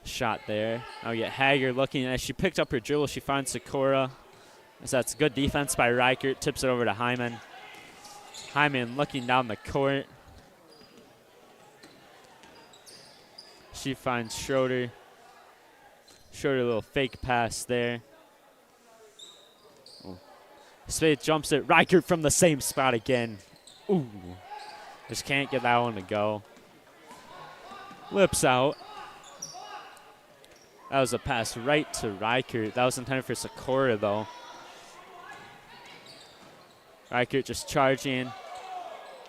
Speaker 1: shot there. Now we get Hager looking as she picked up her dribble. She finds Sikora. So that's good defense by Reichert. Tips it over to Hyman. Hyman looking down the court. She finds Schroeder. Schroeder, a little fake pass there. Oh. Spaeth jumps it. Reichert from the same spot again. Ooh. Just can't get that one to go. Lips out. That was a pass right to Reichert. That was intended for Sikora, though. Reichert just charging.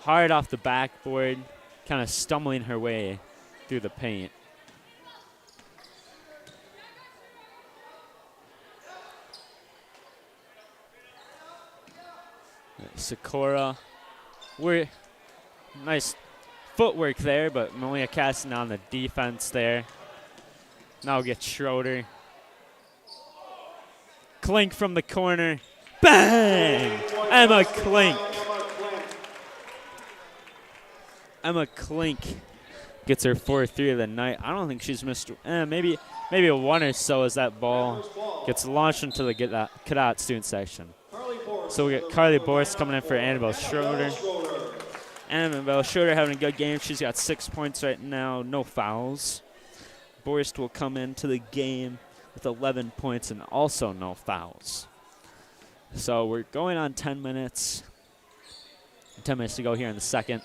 Speaker 1: Hard off the backboard. Kind of stumbling her way through the paint. Sikora. Nice footwork there, but Malia Caston on the defense there. Now we'll get Schroeder. Klink from the corner. Bang! Emma Klink. Emma Klink gets her 4th-3 of the night. I don't think she's missed, maybe a 1 or so as that ball gets launched into the Cadott student section. So we get Carly Borst coming in for Annabelle Schroeder. Annabelle Schroeder having a good game. She's got 6 points right now, no fouls. Borst will come into the game with 11 points and also no fouls. So we're going on 10 minutes. 10 minutes to go here in the second.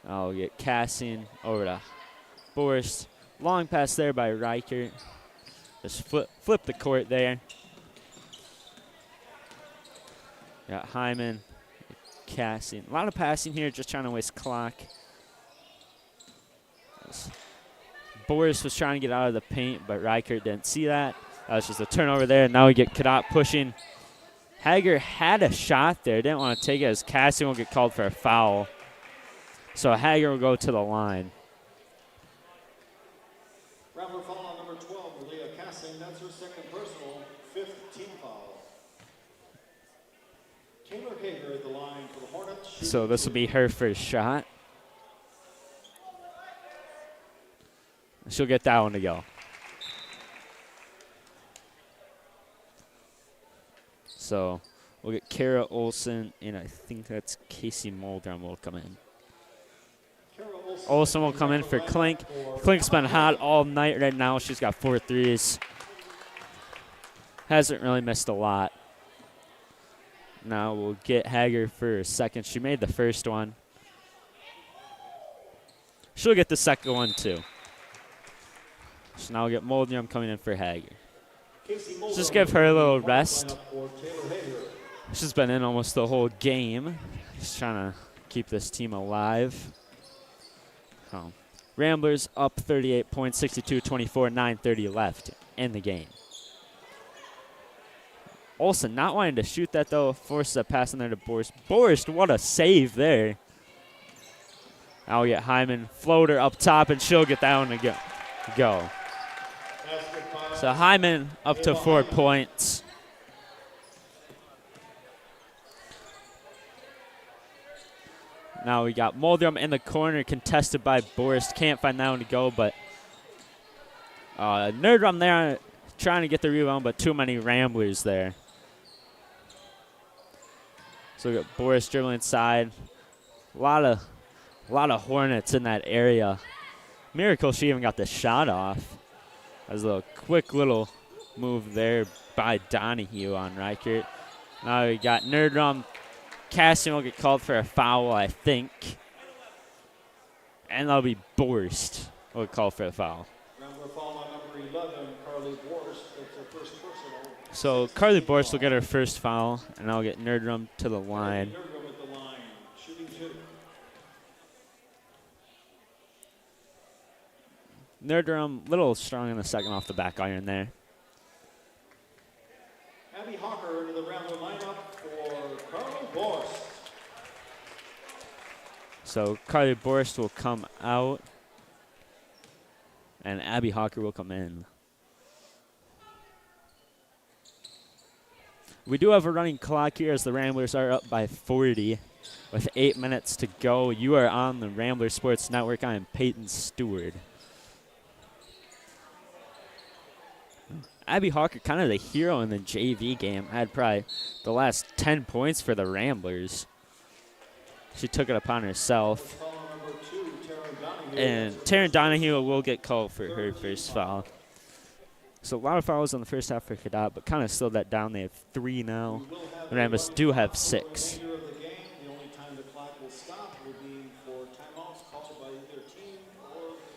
Speaker 1: I'll get Cassian over to Borst. Long pass there by Reichert. Just flip the court there. Got Hyman, Cassian. A lot of passing here, just trying to waste clock. Boris was trying to get out of the paint, but Reichert didn't see that. That was just a turnover there. Now we get Cadott pushing. Hager had a shot there. Didn't want to take it as Cassian will get called for a foul. So Hager will go to the line.
Speaker 2: Rambler foul on number 12, Malia Cassian. That's her second personal, 5th team foul. Taylor Hager at the line for the Hornets.
Speaker 1: So this will be her first shot. She'll get that one to go. So we'll get Kara Olsen, and I think that's Casey Muldrum will come in. Olsen will come in for Klink. Klink's been hot all night right now. She's got 4 threes. Hasn't really missed a lot. Now we'll get Hager for a second. She made the first one. She'll get the second one too. So now we'll get Muldrum coming in for Hager. Just give her a little rest. She's been in almost the whole game. Just trying to keep this team alive. Ramblers up 38 points, 62-24, 9:30 left in the game. Olsen not wanting to shoot that, though. Forces a pass in there to Borst. Borst, what a save there. Now we get Hyman. Floater up top, and she'll get that one to go. So Hyman up to 4 points. Now we got Muldrum in the corner, contested by Borst. Can't find that one to go, but Nerdrum there trying to get the rebound, but too many Ramblers there. So we got Borst dribbling inside. A lot of Hornets in that area. Miracle she even got the shot off. That was a quick little move there by Donahue on Reichert. Now we got Nerdrum. Cassian will get called for a foul, I think. And that'll be Borst will get called for a foul. So Carly Borst will get her first foul, and I'll get Nerdrum to the line. Nerdrum, a little strong in the second off the back iron there.
Speaker 2: Abby Hawker into the Rambler lineup for Carly Borst.
Speaker 1: So Carly Borst will come out, and Abby Hawker will come in. We do have a running clock here as the Ramblers are up by 40 with 8 minutes to go. You are on the Rambler Sports Network. I am Peyton Stewart. Abby Hawker, kind of the hero in the JV game, had probably the last 10 points for the Ramblers. She took it upon herself. And Taryn Donahue will get called for her first foul. So a lot of fouls in the first half for Cadott, but kind of slowed that down. They have 3 now. The Ramblers do have 6.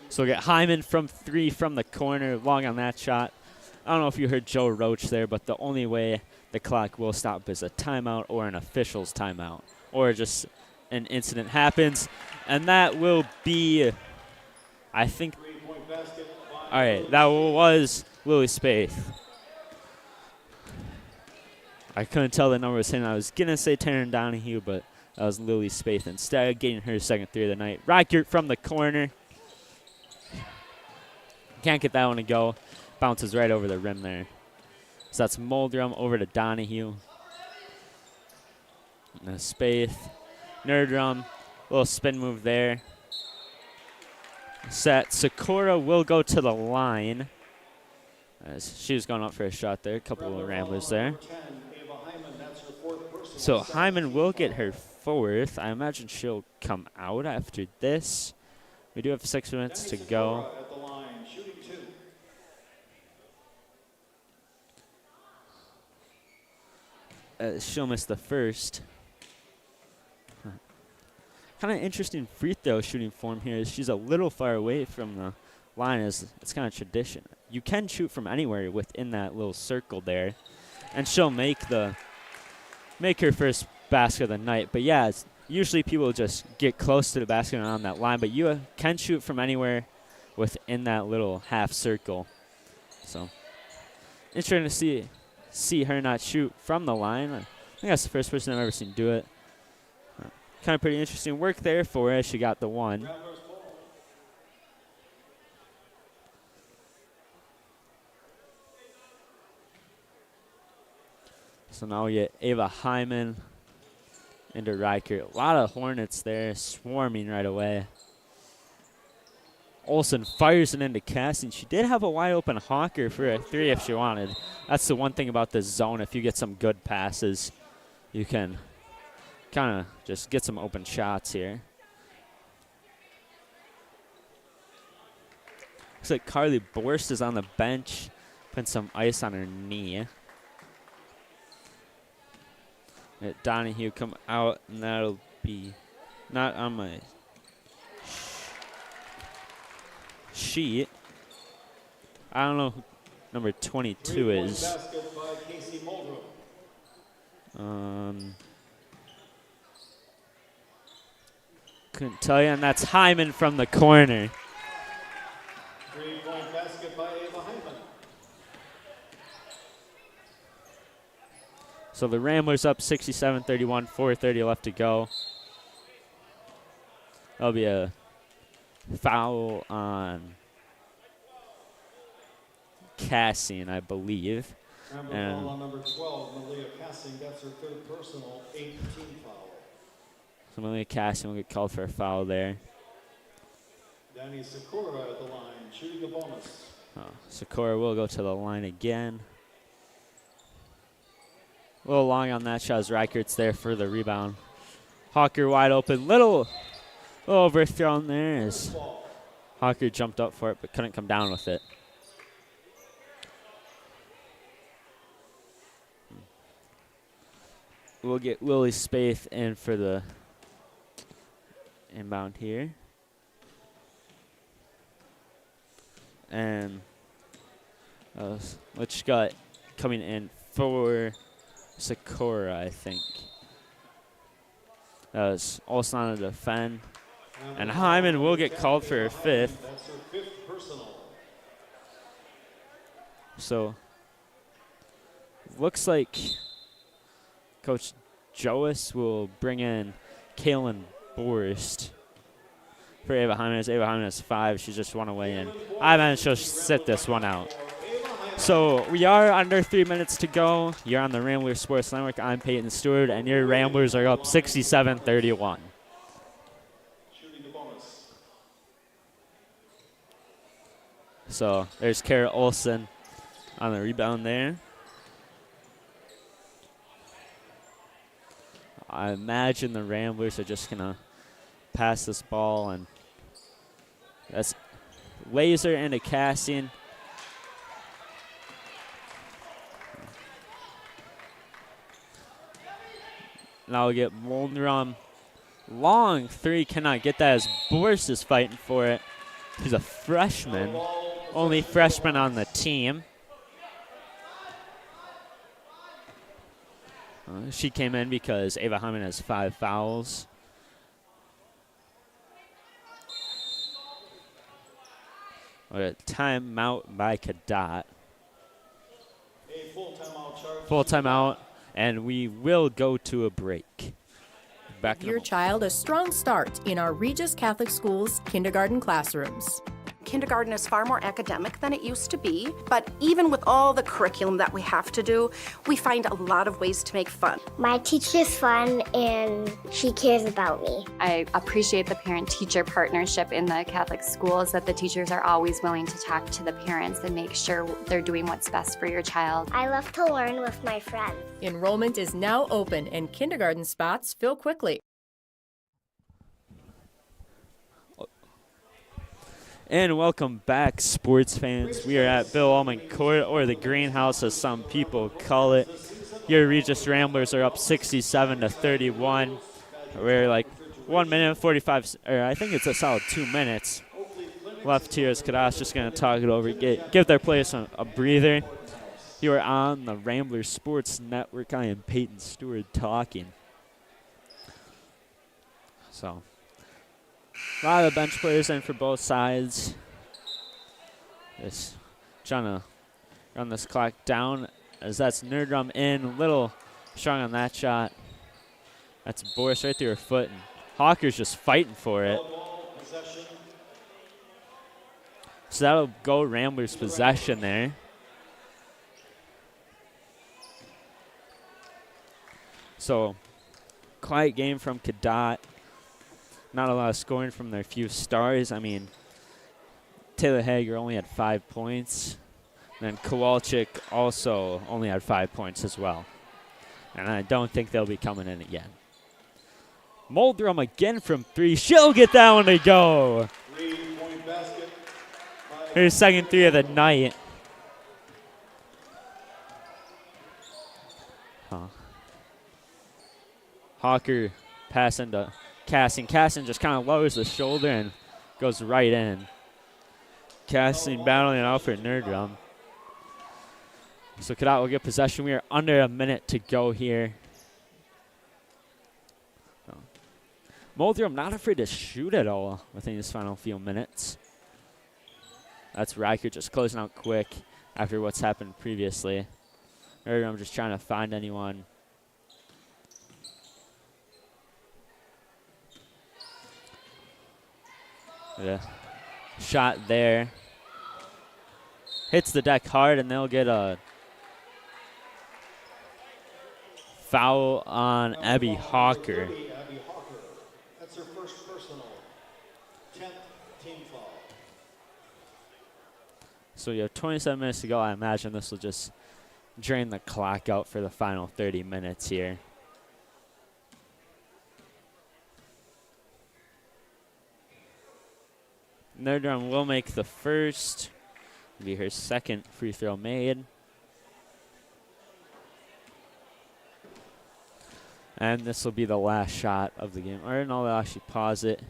Speaker 1: So we'll get Hyman from 3 from the corner, long on that shot. I don't know if you heard Joe Roach there, but the only way the clock will stop is a timeout or an official's timeout, or just an incident happens. And that will be, I think, all right, that was Lily Spaeth. I couldn't tell the number was him. I was going to say Taryn Donahue, but that was Lily Spaeth instead, getting her second 3 of the night. Reichert from the corner. Can't get that one to go. Bounces right over the rim there. So that's Muldrum over to Donahue. Spaeth, Nerdrum, little spin move there. Set. Sakura will go to the line. As she was going up for a shot there. A couple of Ramblers there. So Hyman will get her fourth. I imagine she'll come out after this. We do have 6 minutes to go. She'll miss the first. Kind of interesting free throw shooting form here is she's a little far away from the line. As it's kind of tradition. You can shoot from anywhere within that little circle there, and she'll make her first basket of the night. But yeah, usually people just get close to the basket on that line, but you can shoot from anywhere within that little half circle. So interesting to see her not shoot from the line. I think that's the first person I've ever seen do it. Kind of pretty interesting work there for her. She got the one. So now we get Ava Hyman into Riker. A lot of Hornets there swarming right away. Olsen fires it into Cassie. She did have a wide open Hawker for a 3 if she wanted. That's the one thing about this zone. If you get some good passes, you can kind of just get some open shots here. Looks like Carly Borst is on the bench, putting some ice on her knee. Let Donahue come out, and that'll be not on my sheet. I don't know who number 22 is. Couldn't tell you, and that's Hyman from the corner.
Speaker 2: 3-point basket by Ava Hyman.
Speaker 1: So the Ramblers up 67-31, 4:30 left to go. That'll be a foul on Cassian, I believe.
Speaker 2: And foul on number 12, Malia Cassian gets her third personal, 18 foul.
Speaker 1: So Malia Cassian will get called for a foul there.
Speaker 2: Danny Sakura at the line, shooting the bonus.
Speaker 1: Sakura will go to the line again. A little long on that shot as Reichert's there for the rebound. Hawker wide open. Little overthrown there as Hawker jumped up for it but couldn't come down with it. We'll get Willie Spaeth in for the inbound here. And which got coming in for Sakura, I think. That was Olsen on the defend. And Hyman will get called for her fifth.
Speaker 2: That's her fifth personal.
Speaker 1: So, looks like Coach Joas will bring in Kaylin Borst for Ava Hyman. Ava Hyman has 5. She's just one away in. I imagine she'll sit this one out. So we are under 3 minutes to go. You're on the Ramblers Sports Network. I'm Peyton Stewart, and your Ramblers are up 67-31. So there's Kara Olsen on the rebound there. I imagine the Ramblers are just going to pass this ball, and that's Laser into Cassian. Now we get Molnram. Long 3, cannot get that as Borst is fighting for it. He's a freshman, only freshman on the team. She came in because Ava Hyman has 5 fouls. A timeout by Cadott. Full timeout, and we will go to a break. Back
Speaker 3: Give your child a strong start in our Regis Catholic Schools kindergarten classrooms.
Speaker 8: Kindergarten is far more academic than it used to be, but even with all the curriculum that we have to do, we find a lot of ways to make fun.
Speaker 13: My teacher's fun and she cares about me.
Speaker 5: I appreciate the parent-teacher partnership in the Catholic schools, that the teachers are always willing to talk to the parents and make sure they're doing what's best for your child.
Speaker 13: I love to learn with my friends.
Speaker 3: Enrollment is now open and kindergarten spots fill quickly.
Speaker 1: And welcome back, sports fans. We are at Bill Ullman Court, or the Greenhouse as some people call it. Your Regis Ramblers are up 67-31. We're like 1 minute 45, or I think it's a solid 2 minutes left here as Cadott just going to talk it over, give their players a breather. You are on the Ramblers Sports Network. I am Peyton Stewart talking. So, a lot of bench players in for both sides. Just trying to run this clock down as that's Nerdrum in. A little strong on that shot. That's Boris right through her foot. And Hawker's just fighting for it. So that'll go Ramblers' possession there. So, quiet game from Cadott. Not a lot of scoring from their few stars. I mean, Taylor Hager only had 5 points. And then Kowalczyk also only had 5 points as well. And I don't think they'll be coming in again. Muldrum again from 3. She'll get that one to go. Her second 3 of the night. Hawker passing to Cassin. Cassin just kind of lowers the shoulder and goes right in. Cassin battling out for Nerdrum. So Cadott will get possession. We are under a minute to go here. Muldrum not afraid to shoot at all within his final few minutes. That's Riker just closing out quick after what's happened previously. Nerdrum just trying to find anyone. Yeah. Shot there. Hits the deck hard, and they'll get a foul on Abby Hawker.
Speaker 2: That's her first personal. 10th team foul.
Speaker 1: So you have 27 minutes to go. I imagine this will just drain the clock out for the final 30 minutes here. Nerdrum will make the first. Be her second free throw made. And this will be the last shot of the game. Or no, they'll actually pause it.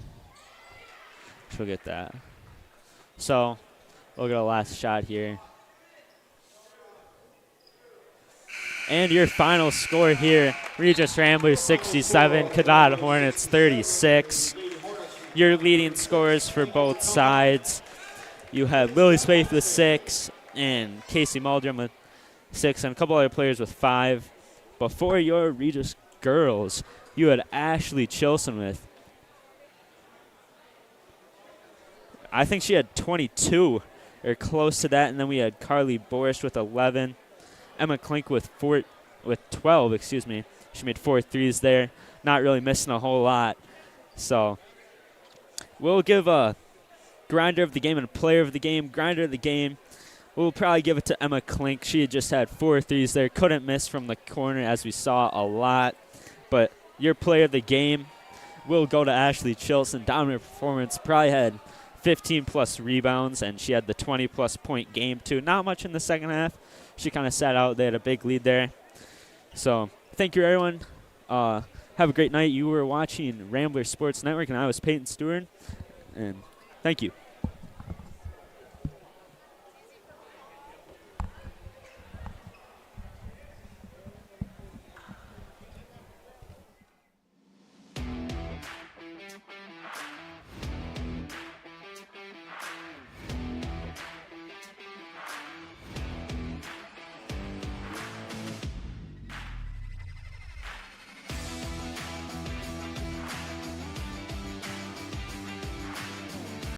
Speaker 1: She'll get that. So we'll get a last shot here. And your final score here, Regis Ramblers 67, Cadott Hornets 36. Your leading scorers for both sides. You had Lily Spaeth with 6 and Casey Muldrum with 6 and a couple other players with 5. Before your Regis girls, you had Ashley Chilson with, I think she had 22 or close to that, and then we had Carly Borscht with 11, Emma Klink with 12, excuse me. She made 4 threes there, not really missing a whole lot. So we'll give a grinder of the game and a player of the game. Grinder of the game, we'll probably give it to Emma Klink. She had just had 4 threes there. Couldn't miss from the corner, as we saw a lot. But your player of the game will go to Ashley Chilson. Dominant performance. Probably had 15-plus rebounds, and she had the 20-plus point game, too. Not much in the second half. She kind of sat out. They had a big lead there. So thank you, everyone. Have a great night. You were watching Ramblers Sports Network, and I was Peyton Stewart. And thank you.